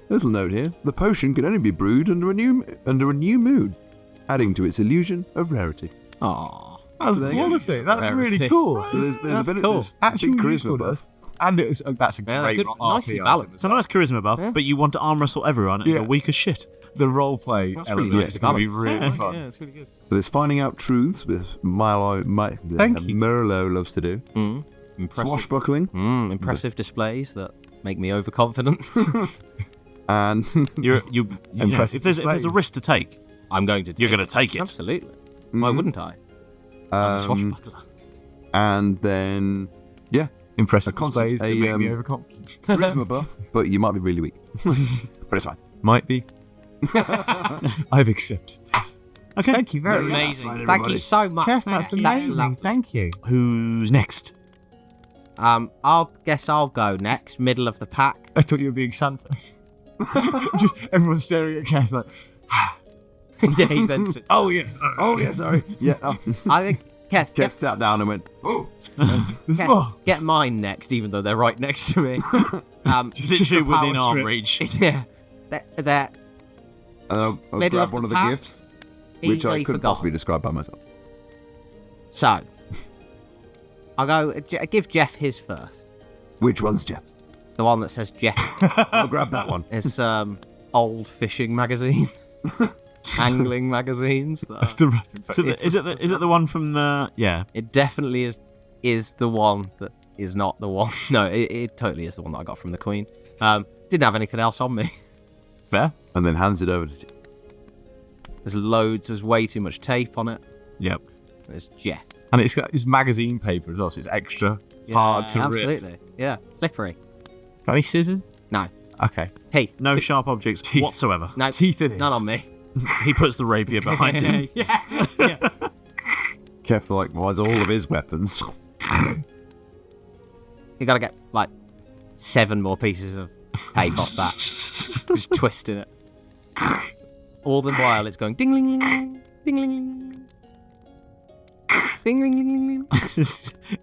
J: Little note here: the potion can only be brewed under a new mood, adding to its illusion of rarity.
K: Aww.
N: That's quality. That's really cool.
J: So there's
K: That's
J: a bit
K: cool.
J: of this big charisma buff.
N: And that's a
K: Yeah,
N: great
K: good, nicely balanced.
F: It's a nice charisma buff, but you want to arm wrestle everyone and you're weak as shit.
N: The roleplay
K: That's really
N: element
K: nice
N: is going to be
K: balance.
N: really fun.
K: Yeah, it's really good.
J: So there's finding out truths with
N: Thank you.
J: Merlot loves to do.
K: Impressive.
J: Swashbuckling.
K: Impressive displays that make me overconfident.
J: And
F: You know, if there's a risk to take,
K: I'm going to.
F: you're going to take it.
K: Absolutely. Why wouldn't I? I'm a swashbuckler.
J: and then
N: Impressive
J: A constant-
N: displays that
J: a,
N: make me overconfident.
J: charisma buff, but you might be really weak. But it's fine.
N: Might be. I've accepted this.
F: Okay.
N: Thank you very much.
K: Amazing. Thank you so much.
N: Kev, that's amazing.
K: lovely.
N: Thank you.
F: Who's next?
K: I'll go next. Middle of the pack.
N: I thought you were being Santa. Just everyone's staring at Kev like,
K: Yeah, he then sits.
J: Oh yes. Oh yeah. Sorry. Yeah.
K: I think Kev,
J: Kev sat down and went, "Oh,
N: there's more.
K: get mine next, even though they're right next to me.
F: Just literally
N: a power
F: within arm
N: trip.
F: reach.
K: Yeah, they're
J: and I'll
K: Middle
J: grab
K: of
J: one
K: the
J: of the
K: pack.
J: gifts, which I
K: easily
J: couldn't
K: forgotten.
J: possibly describe by myself.
K: So, I'll go. Give Jeff his first.
H: Which one's Jeff?
K: The one that says Jeff.
J: I'll grab that one.
K: It's old fishing magazine, angling magazines.
N: That's the
F: So is it the one from the
K: It definitely is the one that is not the one. No, it totally is the one that I got from the Queen. Didn't have anything else on me.
N: fair?
J: And then hands it over to Jeff.
K: There's way too much tape on it.
N: Yep.
K: There's Jeff.
N: And it's magazine paper as well, so it's extra hard to rip.
K: Absolutely. Yeah, slippery.
N: Got any scissors?
K: No.
N: Okay.
K: Teeth.
F: no sharp objects whatsoever?
K: No.
N: Teeth it is.
K: None on me.
F: He puts the rapier behind him.
K: yeah.
J: Kev like wants all of his weapons.
K: You gotta get like 7 more pieces of tape off that. Just twisting it. All the while it's going ding ling ling ding ling ling ding ling ling.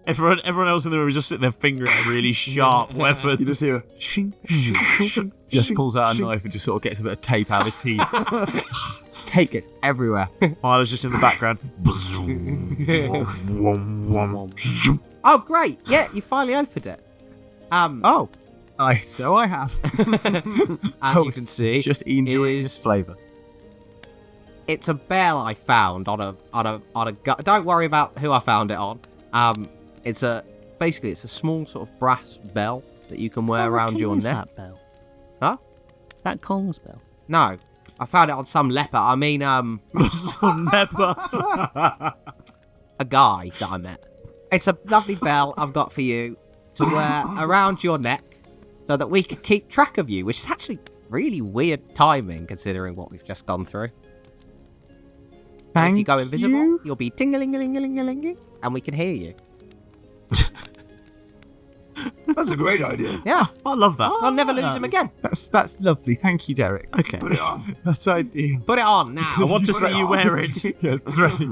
F: Everyone else in the room is just sitting there fingering a really sharp weapon.
J: You just hear
N: Shing, shing, shing. Just pulls out a knife and just sort of gets a bit of tape out of his teeth. Tape gets everywhere.
F: I was just in the background.
K: Oh great! Yeah, you finally opened it.
N: Oh, so I have.
K: As you can see,
N: Just enjoying
K: is-
N: this flavour.
K: it's a bell I found on a don't worry about who I found it on. It's a small sort of brass bell that you can wear around your neck.
G: That bell?
K: Huh?
G: That Kong's bell?
K: No, I found it on some leper. I mean,
F: Some leper.
K: a guy that I met. It's a lovely bell I've got for you to wear around your neck so that we can keep track of you, which is actually really weird timing considering what we've just gone through. If you go invisible, you'll be ting-a-ling-a-ling-a-ling-a-ling, and we can hear you.
H: That's a great idea.
K: Yeah,
F: I love that.
K: I'll never lose him again.
N: That's lovely. Thank you, Derek.
F: Okay.
H: Put it on.
N: That's ideal.
K: Put it on now.
F: I want to see you wear it.
N: Yeah, it's ready.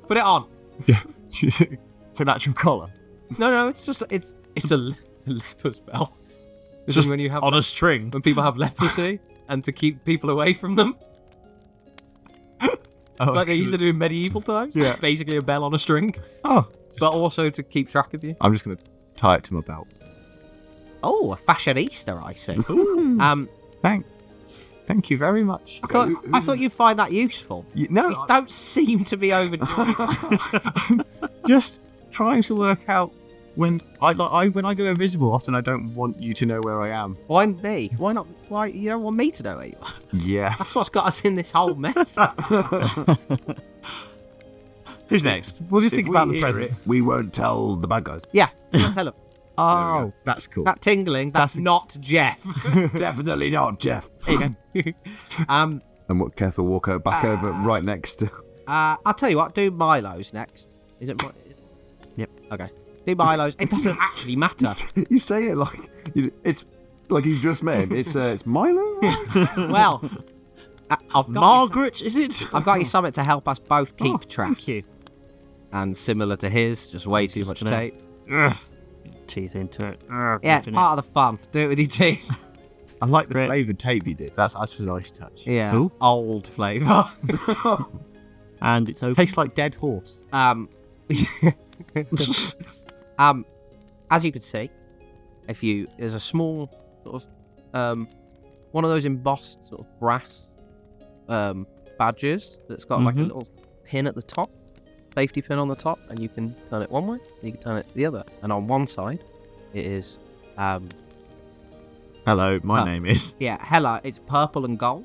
K: Put it on.
N: Yeah. It's an actual collar.
K: No, it's just it's a leper's bell. This
F: Just
K: is when you have
F: on a string.
K: when people have leprosy and to keep people away from them,
N: Oh,
K: like they used to do in medieval times.
N: Yeah.
K: Basically a bell on a string,
N: Oh,
K: but also to keep track of you.
N: I'm just going to tie it to my belt.
K: Oh, a fashionista, I see.
N: Thanks. Thank you very much.
K: I thought you'd find that useful.
N: No,
K: You don't seem to be overjoyed.
N: I'm just trying to work out when I go invisible, often I don't want you to know where I am.
K: Why me? Why not? Why you don't want me to know where you are?
N: Yeah.
K: That's what's got us in this whole mess.
F: Who's next?
N: We'll just
H: If
N: think
H: we
N: about the
H: hear
N: present.
H: it, we won't tell the bad guys.
K: Yeah, don't tell him.
N: Oh, that's cool.
K: That tingling, that's not Jeff.
H: Definitely not, Jeff.
K: There you go.
J: And what Keth will walk back over right next to.
K: I'll tell you what, do Milo's next. Is it?
G: Yep.
K: Okay. Do Milo's. It doesn't actually matter.
J: You say it like it's like you've just met him. It's Milo.
K: Well, I've got
F: Margaret, is it?
K: I've got you something to help us both keep track.
G: Thank you.
K: And similar to his, just way too much
G: gonna-
K: tape.
G: Teeth into it.
K: Yeah, it's part of the fun. Do it with your teeth.
N: I like the flavoured tape you did. That's a nice touch.
K: Yeah.
G: Ooh.
K: Old flavour.
G: And it's open.
N: Tastes like dead horse.
K: As you can see, there's a small sort of one of those embossed sort of brass badges that's got like a little pin at the top, safety pin on the top, and you can turn it one way, and you can turn it the other. And on one side, it is
F: Hello, my name is.
K: yeah, hello. It's purple and gold,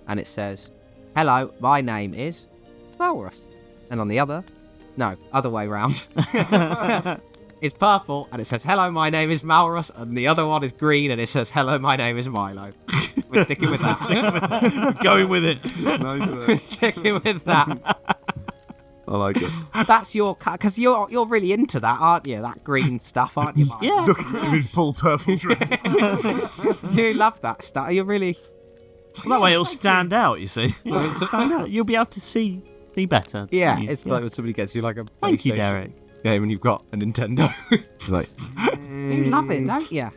K: and it says, "Hello, my name is Walrus." And on the other, no, other way round. It's purple, and it says, "Hello, my name is Malrus," and the other one is green, and it says, "Hello, my name is Milo." We're sticking with that.
F: Going with it.
J: Nice
K: We're
J: work.
K: sticking with that.
J: I like it.
K: That's your because you're really into that, aren't you? That green stuff, aren't you? Milo?
G: Yeah.
N: Look at him in full purple dress.
K: You love that stuff. You're really.
F: That way it'll stand out, you see.
G: Stand out. You'll be able to see better.
K: Yeah,
G: You-
K: it's like when somebody gets you like a
G: Thank you,
K: PlayStation
G: Derek.
K: game and you've got a Nintendo.
J: Like
K: You love it, don't you?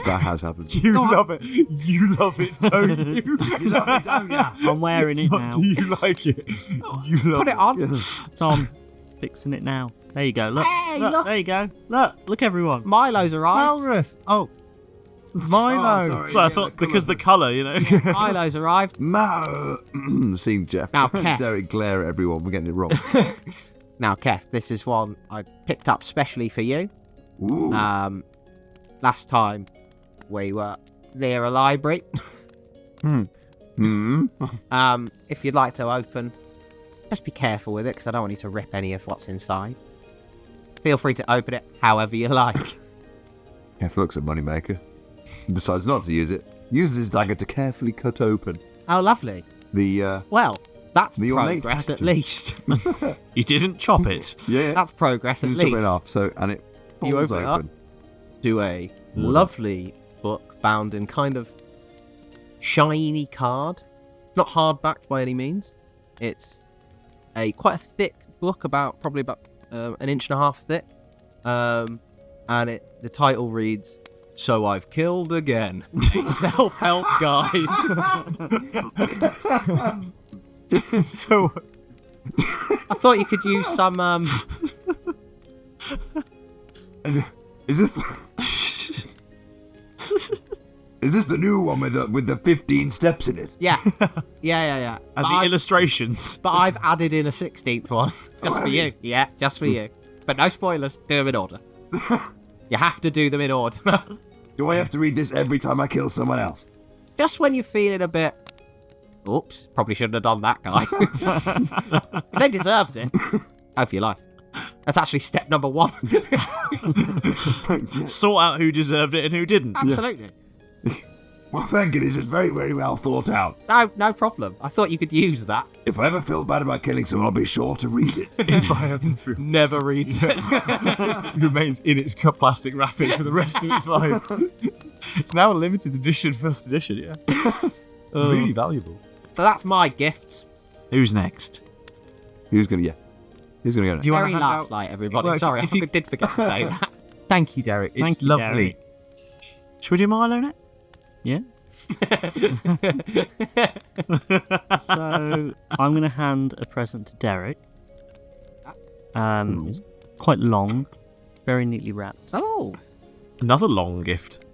J: that has happened.
N: You love it. You love it, don't you?
H: You love it, don't ya?
G: I'm wearing it now.
N: Do you like it? You love
K: Put it on.
G: Tom, fixing it now. There you go. Look.
K: Hey,
G: look.
K: look.
G: There you go. Look, everyone.
K: Milo's arrived.
N: Walrus. Oh. Milo.
H: sorry.
F: So I
H: Yeah,
F: thought
H: the
F: because the colour, you know.
K: Milo's arrived.
J: Seeing Jeff.
K: Now, Kev.
J: Derek glare at everyone. We're getting it wrong.
K: Now, Keth, this is one I picked up specially for you.
H: Ooh.
K: Last time we were near a library. If you'd like to open, just be careful with it because I don't want you to rip any of what's inside. Feel free to open it however you like.
J: Kev looks at Moneymaker. Decides not to use it. Uses his dagger to carefully cut open
K: Oh, lovely.
J: the.
K: Well, that's
J: The ornate
K: progress at
J: packaging.
K: least.
F: You didn't chop it.
J: Yeah.
K: That's progress at
J: You took it
K: least.
J: off. So and it
K: You
J: falls
K: open it up. To a lovely book bound in kind of shiny card. Not hardback by any means. It's quite a thick book, probably about an inch and a half thick. And the title reads, "So I've Killed Again." A self-help guide.
J: So
K: I thought you could use some
H: Is this is this the new one with the 15 steps in it?
K: yeah.
F: And
K: But
F: the illustrations.
K: But I've added in a 16th one. Just for you. Yeah, just for you. But no spoilers. Do them in order. You have to do them in order.
H: Do I have to read this every time I kill someone else?
K: Just when you're feeling a bit... Oops, probably shouldn't have done that, guy. If they deserved it. Oh, for your life. That's actually step number 1.
F: Sort out who deserved it and who didn't.
K: Absolutely.
H: Well, thank you. This is very, very well thought out.
K: No problem. I thought you could use that.
H: If I ever feel bad about killing someone, I'll be sure to read it.
N: If I haven't feel
K: Never reads it.
N: remains in its plastic wrapping for the rest of its life. It's now a limited edition, first edition, yeah. Really valuable.
K: So that's my gifts.
F: Who's next?
J: who's gonna go? Next?
N: Do you want
K: Very
N: to hand
K: last
N: out?
K: night, everybody.
N: Well,
K: Sorry,
N: if
K: I
N: you-
K: did forget to say that.
N: Thank you, Derek. It's
G: Thank you,
N: lovely.
G: Derek.
F: Should we do Milo next?
G: Yeah. So I'm going to hand a present to Derek. It's quite long, very neatly wrapped.
K: Oh.
F: Another long gift.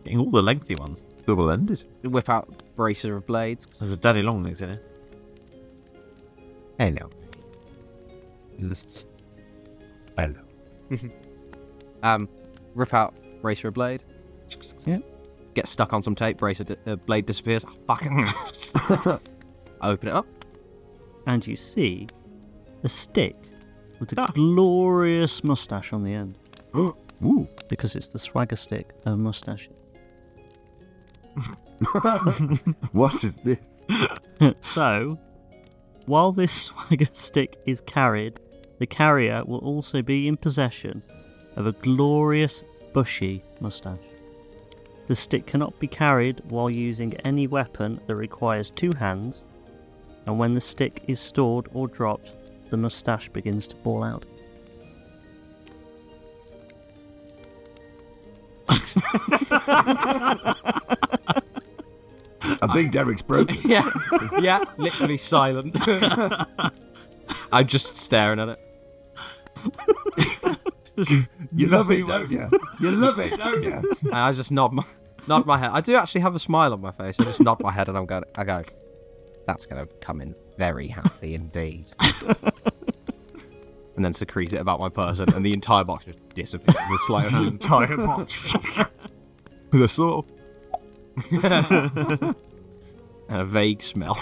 F: Getting all the lengthy ones.
J: Double-ended.
K: Whip out bracer of blades.
F: There's a daddy long legs in it.
J: Hello. Hello.
K: Rip out bracer of blade.
G: Yeah.
K: Get stuck on some tape. Blade disappears. Oh, fucking. Open it up.
G: And you see a stick with a glorious mustache on the end.
J: Ooh.
G: Because it's the swagger stick of mustaches.
J: What is this?
G: So, while this swagger stick is carried, the carrier will also be in possession of a glorious, bushy mustache. The stick cannot be carried while using any weapon that requires 2 hands, and when the stick is stored or dropped, the mustache begins to fall out.
H: I think Derek's broken.
K: Yeah, literally silent. I'm just staring at it.
H: You love it, don't you? You love it, don't you?
K: And I just nod my head. I do actually have a smile on my face. I just nod my head and I go, that's going to come in very handy indeed. And then secrete it about my person, and the entire box just disappears with sleight of hand.
N: Entire box. With a sort
K: And a vague smell.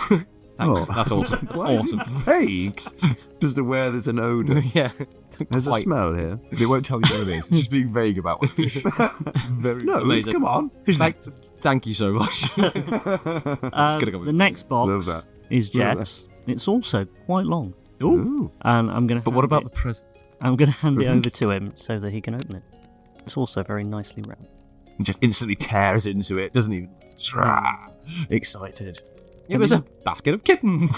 K: That's awesome. That's awesome.
J: Vague. Just aware there's an odour.
K: Yeah.
J: There's a smell here.
N: They won't tell you what it is. It's just being vague about what it is.
H: Come on.
N: Who's next?
K: Thank you so much.
G: The next box is Jeff's. It's also quite long.
N: Ooh.
G: And I'm going to.
N: But what about the present?
G: I'm going to hand it over to him so that he can open it. It's also very nicely wrapped.
N: He just instantly tears into it, doesn't even. Excited.
K: It was a basket of kittens.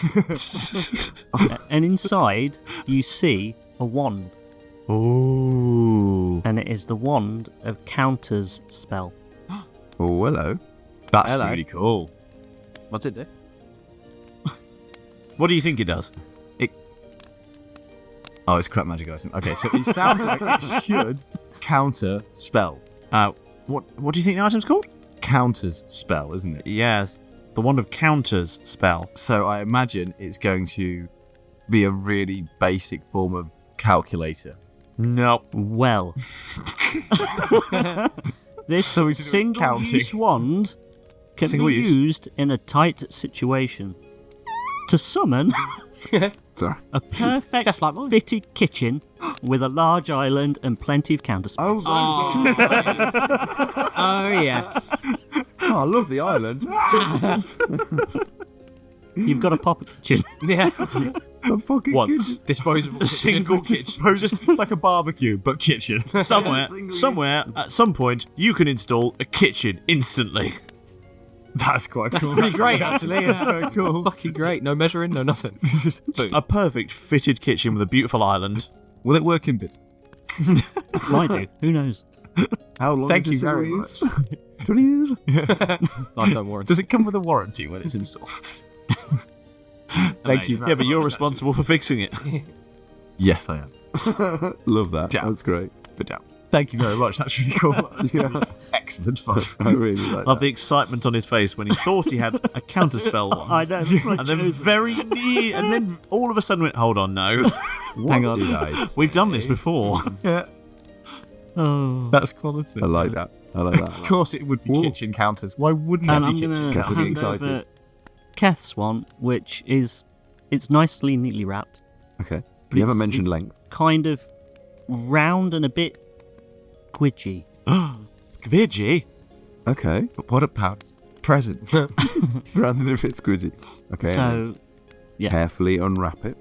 G: And inside, you see a wand.
N: Ooh.
G: And it is the wand of Counter's spell.
J: Oh, hello.
N: That's really cool.
K: What's it do?
N: What do you think it does? Oh, it's crap magic item. Okay, so it sounds like it should counter spells. What do you think the item's called? Counters spell, isn't it?
F: Yes, the wand of counters spell.
N: So I imagine it's going to be a really basic form of calculator.
F: No.
G: Well, this single-use wand can be used in a tight situation to summon a perfect
K: just like mine.
G: fitted kitchen with a large island and plenty of counter spells.
K: Oh, yes.
J: Oh, I love the island.
G: You've got a pop kitchen.
K: Yeah.
N: Once.
K: Disposable.
N: A single kitchen. Just like a barbecue, but kitchen.
F: Somewhere, at some point, you can install a kitchen instantly.
N: That's quite cool.
K: That's pretty great, actually.
N: That's very cool.
K: Fucking great. No measuring, no nothing.
F: A perfect fitted kitchen with a beautiful island.
N: Will it work in bid?
G: Might do. Who knows?
J: How long
N: Thank
J: is
N: you
J: this
N: very
J: use?
N: much.
J: 20 years?
K: Lifetime warranty.
N: Does it come with a warranty when it's installed? Thank you.
F: Yeah, but you're responsible for fixing it.
N: Yes, I am.
J: Love that.
N: Down.
J: That's great.
N: But down. Thank you very much. That's really cool.
J: Yeah.
N: Excellent fun.
J: I really like
F: Love
J: that.
F: the excitement on his face when he thought he had a counterspell wand.
G: I know. That's what I
F: And then
G: chose.
F: very near, and then all of a sudden went, hold on, no.
J: Hang on. Did I
F: We've done this before.
N: Yeah.
G: Oh.
N: That's quality.
J: I like that. I like that.
N: Of course it would be kitchen counters. Why wouldn't
G: And
N: it
G: I'm
N: be
G: going
N: kitchen
G: to
N: counters?
G: hand
J: excited.
G: over Keth's one, which is, it's nicely, neatly wrapped.
J: Okay.
G: But
J: You haven't
G: it's-
J: mentioned
G: it's
J: length.
G: Kind of round and a bit squidgy.
F: Squidgy?
J: Okay.
N: But what about present?
J: Rather than if it's squidgy. Okay.
G: So, yeah.
J: Carefully unwrap it.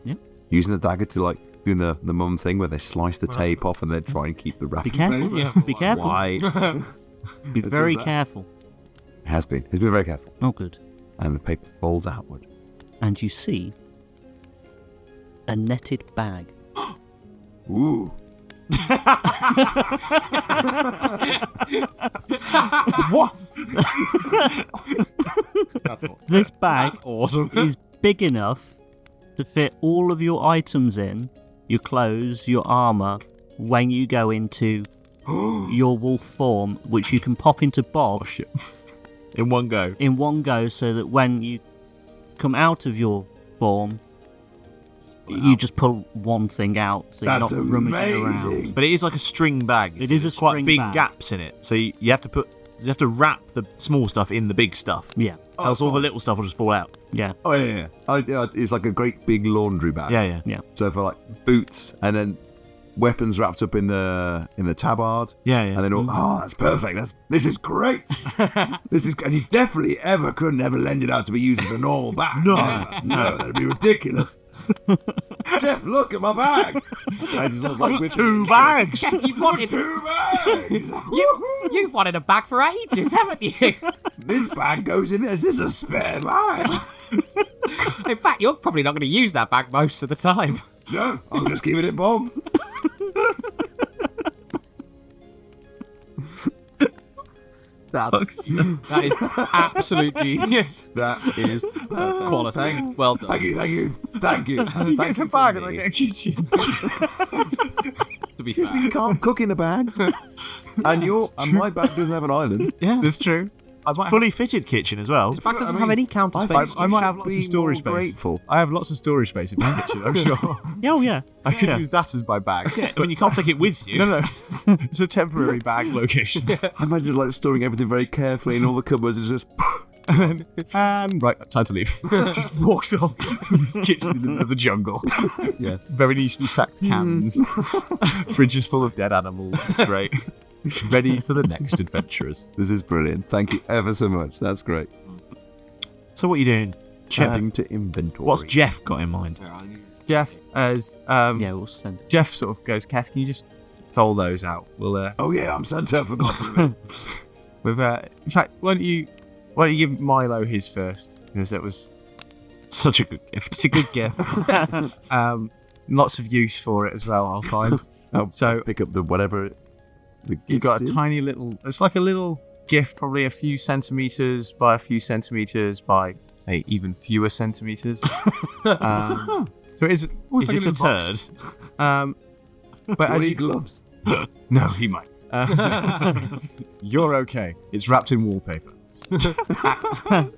G: Yeah.
J: Using the dagger to doing the mum thing where they slice the tape off and then try and keep the
G: Be
J: wrapping
G: careful.
J: paper.
G: Be careful.
J: White.
G: Be
J: It does
G: very
J: that.
G: careful.
J: It has been. It's been very careful.
G: Oh, good.
J: And the paper folds outward.
G: And you see a netted bag.
J: Ooh.
N: What?
G: This bag
K: That's awesome.
G: is big enough to fit all of your items in, your clothes, your armour, when you go into your wolf form, which you can pop into Bob
F: In one go.
G: in one go, so that when you come out of your form, You just pull one thing out, so you're
H: That's
G: not rummaging
H: amazing.
G: around.
F: But it is like a string bag.
G: It is
F: There's
G: a
F: quite
G: string
F: big
G: bag.
F: gaps in it, so you have to wrap the small stuff in the big stuff.
G: Yeah.
F: Else all the little stuff will just fall out.
G: Yeah.
J: Oh yeah. It's like a great big laundry bag.
F: Yeah.
J: So for like boots and then weapons wrapped up in the tabard.
F: Yeah.
J: And then that's perfect. This is great. This is, and you definitely couldn't ever lend it out to be used as a normal bag.
F: No.
J: No, that'd be ridiculous. Jeff, look at my bag. I just look like with
F: 2 bags.
K: You've wanted
J: 2 bags.
K: You've wanted a bag for ages, haven't you?
J: This bag goes in there. Is this a spare bag?
K: In fact, you're probably not going to use that bag most of the time.
J: No, I'll just keep it in Bob.
K: That is absolute genius.
J: That is
K: Quality. Well done.
J: Thank you.
N: Thanks a bag and I get a kitchen.
K: To be fair.
J: You can't cook in a bag. And my bag doesn't have an island.
F: Yeah,
N: That's true.
F: fully fitted kitchen as well.
K: The bag doesn't have any counter space.
N: I might have lots of storage space.
J: Grateful.
N: I have lots of storage space in my kitchen, I'm sure.
G: Oh, yeah.
N: I could use that as my bag.
F: Yeah, I mean, you can't take it with you.
N: No. It's a temporary bag location.
J: I imagine like storing everything very carefully in all the cupboards and just.
N: And right, time to leave. Just walks off from this kitchen in the middle of the jungle.
J: Yeah.
N: Very neatly sacked cans. Fridges full of dead animals. It's great. Ready for the next adventurers.
J: This is brilliant. Thank you ever so much. That's great.
F: So what are you doing?
J: Adding to inventory.
F: What's Jeff got in mind?
N: Jeff, as
G: Yeah, we'll send it.
N: Jeff sort of goes, Cass, can you just toll those out? We'll
J: Oh yeah, I'm Santa. I forgot for a minute.
N: with in fact, why don't you give Milo his first? Because that was
F: Such a good gift.
N: it's a good gift. Lots of use for it as well, I'll find.
J: So pick up the whatever.
N: You got a tiny little. It's like a little gift, probably a few centimeters by a few centimeters by, say, even fewer centimeters. So it is.
F: Is it a turd?
N: But as you
J: gloves.
N: No, he might. You're okay. It's wrapped in wallpaper.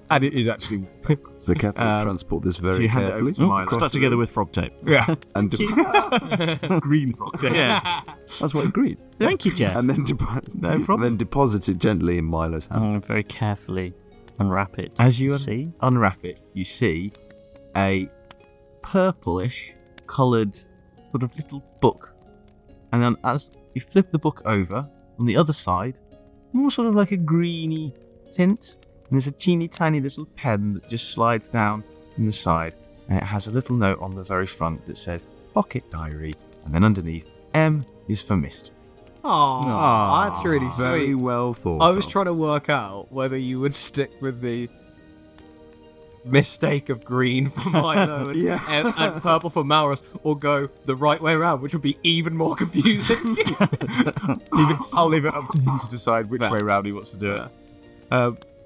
N: And it is actually wallpaper.
J: So careful to transport this
N: so
J: very
N: you hand it over
J: carefully.
N: to Milo.
F: Stuck together with frog tape.
N: Yeah.
J: And
N: Green frog tape.
F: Yeah.
J: that's why it's green.
G: Thank you, Jeff.
J: And then
N: No problem.
J: then deposit it gently in Milo's hand.
G: I'm going to very carefully unwrap it.
N: As you
G: see,
N: unwrap it, you see a purplish coloured sort of little book. And then as you flip the book over, on the other side, more sort of like a greeny tint. And there's a teeny tiny little pen that just slides down in the side. And it has a little note on the very front that says, Pocket Diary. And then underneath, M is for mystery.
K: Oh, that's really
J: Very
K: sweet.
J: well thought.
K: I was
J: of.
K: trying to work out whether you would stick with the mistake of green for Milo and purple for Maurus, or go the right way around, which would be even more confusing.
N: I'll leave it up to him to decide which way round he wants to do it.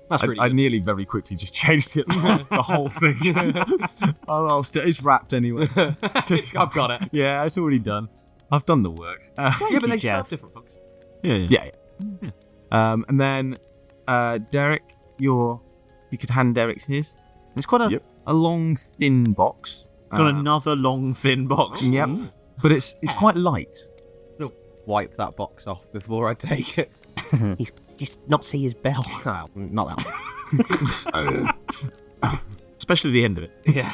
K: That's really
N: I
K: good.
N: nearly very quickly just changed it, the whole thing. It's wrapped anyway.
K: I've got it.
N: Yeah, it's already done. I've done the work.
K: Yeah, but they serve different functions.
F: Yeah.
N: And then Derek, you could hand Derek his. It's quite a long, thin box.
F: Got another long, thin box.
N: Yep. But it's quite light.
K: I'll wipe that box off before I take it. He's just not see his bell. Oh, not that one.
F: Especially the end of it.
K: Yeah.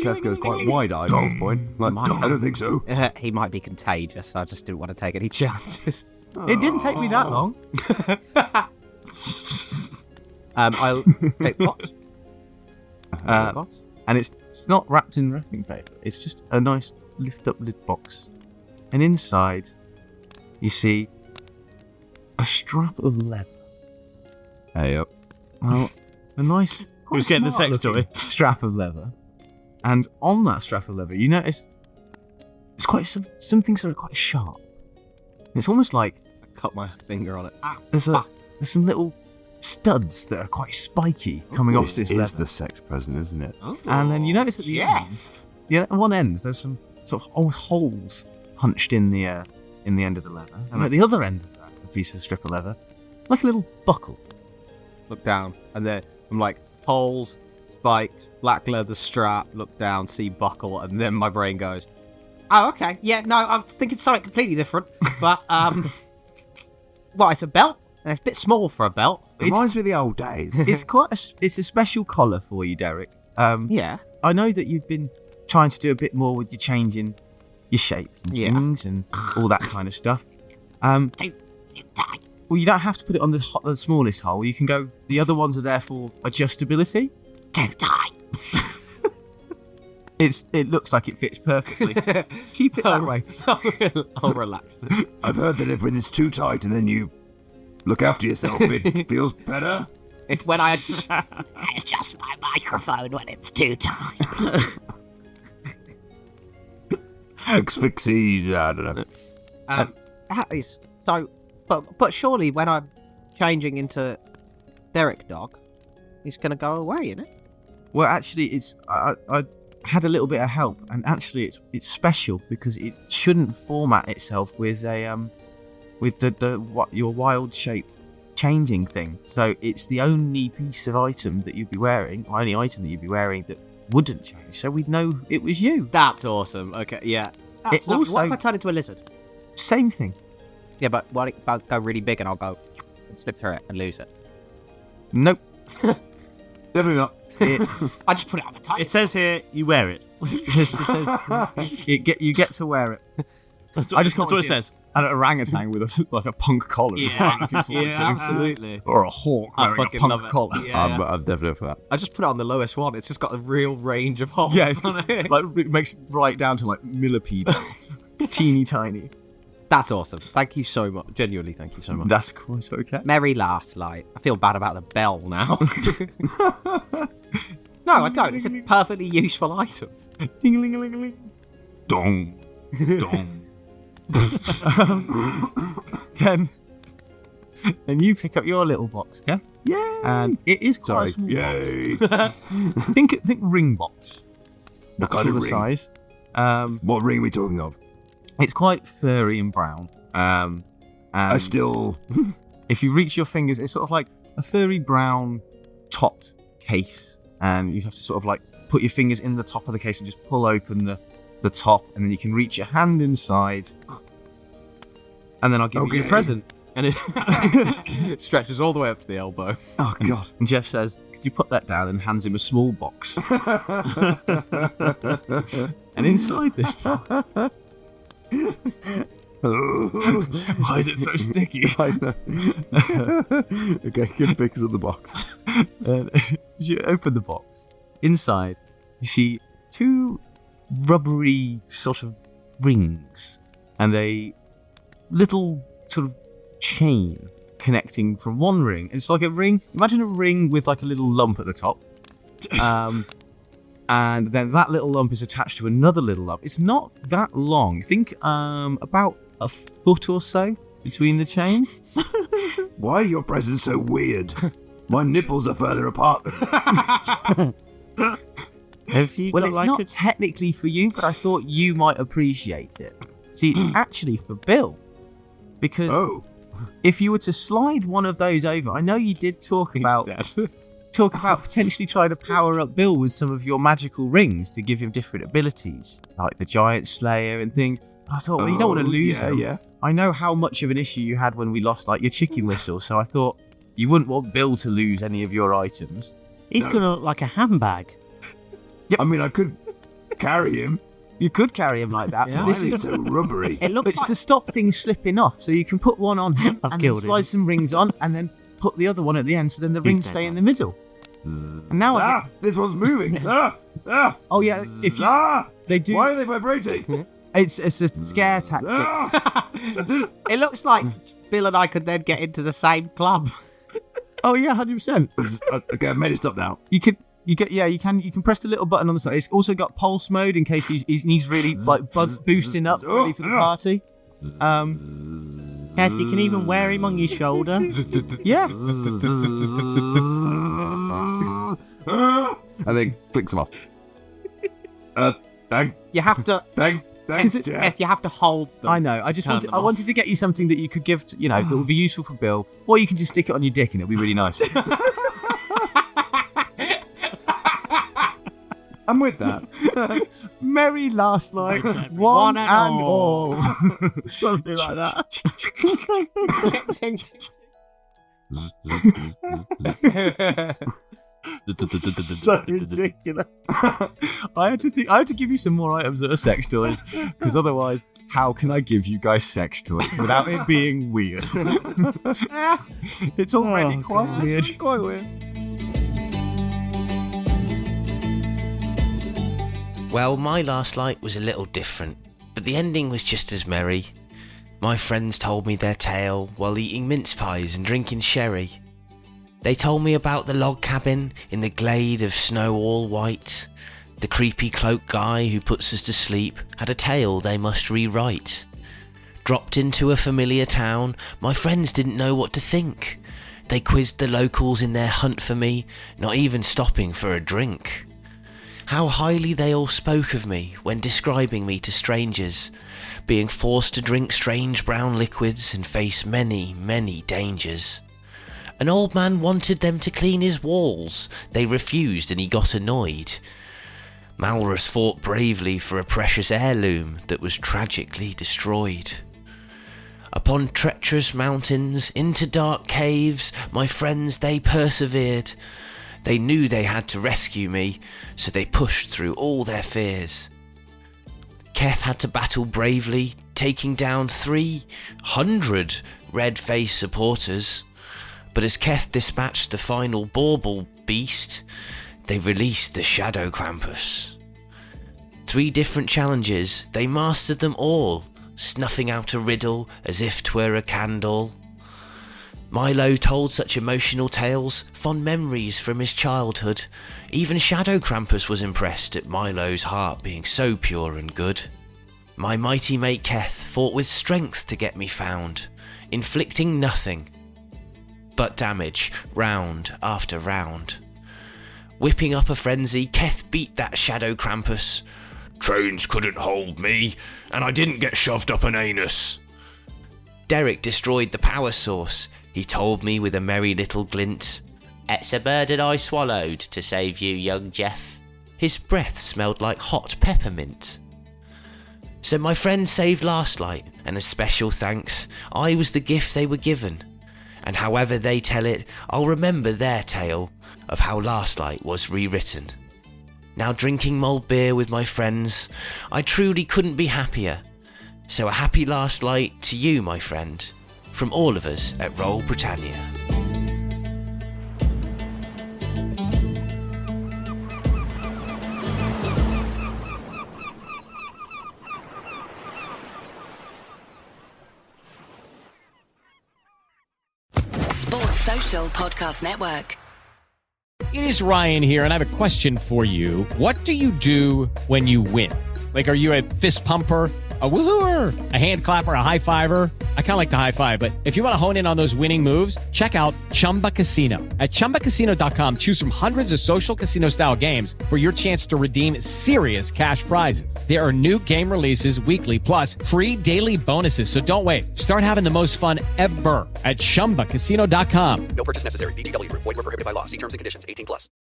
J: Cass goes quite wide-eyed at this point. Like, I don't think so.
K: He might be contagious. I just didn't want to take any chances.
N: It didn't take me that long.
K: I'll take the box.
N: And it's not wrapped in wrapping paper. It's just a nice lift-up lid box. And inside, you see a strap of leather.
J: Hey up.
N: Well, a nice...
F: Who's getting the sex
N: looking
F: toy?
N: strap of leather. And on that strap of leather, you notice it's quite some things are quite sharp. It's almost like
K: I cut my finger on it.
N: there's some little studs that are quite spiky coming off this
J: This is
N: leather.
J: the sex present, isn't it?
N: And then you notice at the end, at one end, there's some sort of old holes punched in the end of the leather, and at the other end of that, the piece of strip of leather, like a little buckle.
K: Look down, and then I'm like, holes, spikes, black leather strap, look down, see buckle, and then my brain goes, oh, okay, yeah, no, I'm thinking something completely different, but, well, it's a belt, and it's a bit small for a belt.
J: Reminds me of the old days.
N: It's a special collar for you, Derek.
K: Yeah.
N: I know that you've been trying to do a bit more with your changing your shape and things and all that kind of stuff. Well, you don't have to put it on the smallest hole. You can go. The other ones are there for adjustability.
L: Don't die.
N: It looks like it fits perfectly. Keep it that way.
K: I'll relax.
H: I've heard that if it's too tight and then you look after yourself, it feels better.
K: If when I
L: adjust my microphone when it's too tight.
H: Asphyxie, I don't know.
K: That is so. But surely when I'm changing into Derek Dog, it's gonna go away, isn't it?
N: Well, actually, it's I had a little bit of help, and actually, it's special because it shouldn't format itself with your wild shape changing thing. So it's the only piece of item that you'd be wearing, or only item that you'd be wearing that wouldn't change. So we'd know it was you.
K: That's awesome. Okay, yeah. That's lovely. What if I turn into a lizard?
N: Same thing.
K: Yeah, but what if I go really big and I'll go and slip through it and lose it?
N: Nope.
J: Definitely not.
K: I just put it on the tight.
F: It says here you wear it.
N: You get to wear it.
F: That's what it says.
N: An orangutan with a punk collar.
K: Yeah, absolutely.
N: Or a hawk wearing a punk collar.
J: I'm definitely for that.
K: I just put it on the lowest one. It's just got a real range of holes.
N: Yeah, it's just, it makes it right down to millipede. Teeny tiny.
K: That's awesome. Thank you so much. Genuinely, thank you so much.
N: That's quite okay.
K: Merry Lastlight. I feel bad about the bell now. No, I don't. It's a perfectly useful item.
N: Ding-a-ling-a-ling-a-ling.
J: Dong. Dong.
N: Then you pick up your little box, okay?
J: Yay!
N: And it is quite a small
J: Yay!
N: box. think ring box.
H: What kind of ring?
N: Size.
H: What ring are we talking of?
N: It's quite furry and brown. And if you reach your fingers, it's sort of like a furry brown topped case, and you have to sort of like put your fingers in the top of the case and just pull open the top, and then you can reach your hand inside, and then I'll give you a present.
K: And it stretches all the way up to the elbow.
N: Oh god! And Jeff says, "Could you put that down?" and hands him a small box. And inside this box. Why is it so sticky?
J: I know. Okay, good pictures of the box.
N: As you open the box, inside you see two rubbery sort of rings and a little sort of chain connecting from one ring. It's like a ring. Imagine a ring with like a little lump at the top. And then that little lump is attached to another little lump. It's not that long. Think about a foot or so between the chains.
H: Why are your presents so weird? My nipples are further apart than
N: Well, it's not technically for you, but I thought you might appreciate it. See, it's actually for Bill. Because if you were to slide one of those over, I know you did talk about potentially trying to power up Bill with some of your magical rings to give him different abilities, like the Giant Slayer and things. I thought, well, you don't want to lose them.
H: Yeah.
N: I know how much of an issue you had when we lost, like, your chicken whistle, so I thought you wouldn't want Bill to lose any of your items.
G: He's gonna look like a handbag.
H: I mean, I could carry him.
N: You could carry him like that.
H: Yeah.
N: This
H: is so rubbery.
N: It's to stop things slipping off, so you can put one on him and then slide some rings on, and then put the other one at the end, so then the rings stay in the middle. And now
H: this one's moving.
N: Oh yeah, if they do.
H: Why are they vibrating?
N: It's a scare tactic.
K: It looks like Bill and I could then get into the same club.
N: Oh yeah, 100%.
H: Okay, I've made it stop now.
N: You can press the little button on the side. It's also got pulse mode in case he's really like boosting up ready for the party.
G: Yes, you can even wear him on your shoulder.
N: Yeah.
J: And then clicks them off.
K: You have to. If you have to hold them.
N: I know. I wanted to get you something that you could give, that would be useful for Bill, or you can just stick it on your dick and it'll be really nice.
J: I'm with that.
N: Merry Lastlight, one and all. Something like that. So ridiculous. I had to give you some more items that are sex toys, because otherwise, how can I give you guys sex toys without it being weird? It's already quite weird.
K: Quite weird.
E: Well, my last light was a little different, but the ending was just as merry. My friends told me their tale while eating mince pies and drinking sherry. They told me about the log cabin in the glade of snow all white. The creepy cloaked guy who puts us to sleep had a tale they must rewrite. Dropped into a familiar town, my friends didn't know what to think. They quizzed the locals in their hunt for me, not even stopping for a drink. How highly they all spoke of me when describing me to strangers, being forced to drink strange brown liquids and face many, many dangers. An old man wanted them to clean his walls. They refused and he got annoyed. Malrus fought bravely for a precious heirloom that was tragically destroyed. Upon treacherous mountains, into dark caves, my friends they persevered. They knew they had to rescue me, so they pushed through all their fears. Keth had to battle bravely, taking down 300 red-faced supporters. But as Keth dispatched the final bauble beast, they released the Shadow Krampus. 3 different challenges, they mastered them all, snuffing out a riddle as if 'twere a candle. Milo told such emotional tales, fond memories from his childhood. Even Shadow Krampus was impressed at Milo's heart being so pure and good. My mighty mate Keth fought with strength to get me found, inflicting nothing but damage round after round. Whipping up a frenzy, Keth beat that Shadow Krampus. Chains couldn't hold me, and I didn't get shoved up an anus. Derek destroyed the power source. He told me with a merry little glint, "It's a burden I swallowed to save you, young Jeff." His breath smelled like hot peppermint. So my friends saved Lastlight, and a special thanks. I was the gift they were given. And however they tell it, I'll remember their tale of how Lastlight was rewritten. Now drinking mulled beer with my friends, I truly couldn't be happier. So a happy Lastlight to you, my friend, from all of us at Roll Britannia.
O: Sports Social Podcast Network.
P: It is Ryan here, and I have a question for you. What do you do when you win? Like, are you a fist pumper, a woohooer, a hand clapper, a high fiver? I kind of like the high five, but if you want to hone in on those winning moves, check out Chumba Casino. At ChumbaCasino.com, choose from hundreds of social casino style games for your chance to redeem serious cash prizes. There are new game releases weekly, plus free daily bonuses. So don't wait. Start having the most fun ever at ChumbaCasino.com.
Q: No purchase necessary. VGW Group. Void where prohibited by law. See terms and conditions. 18+.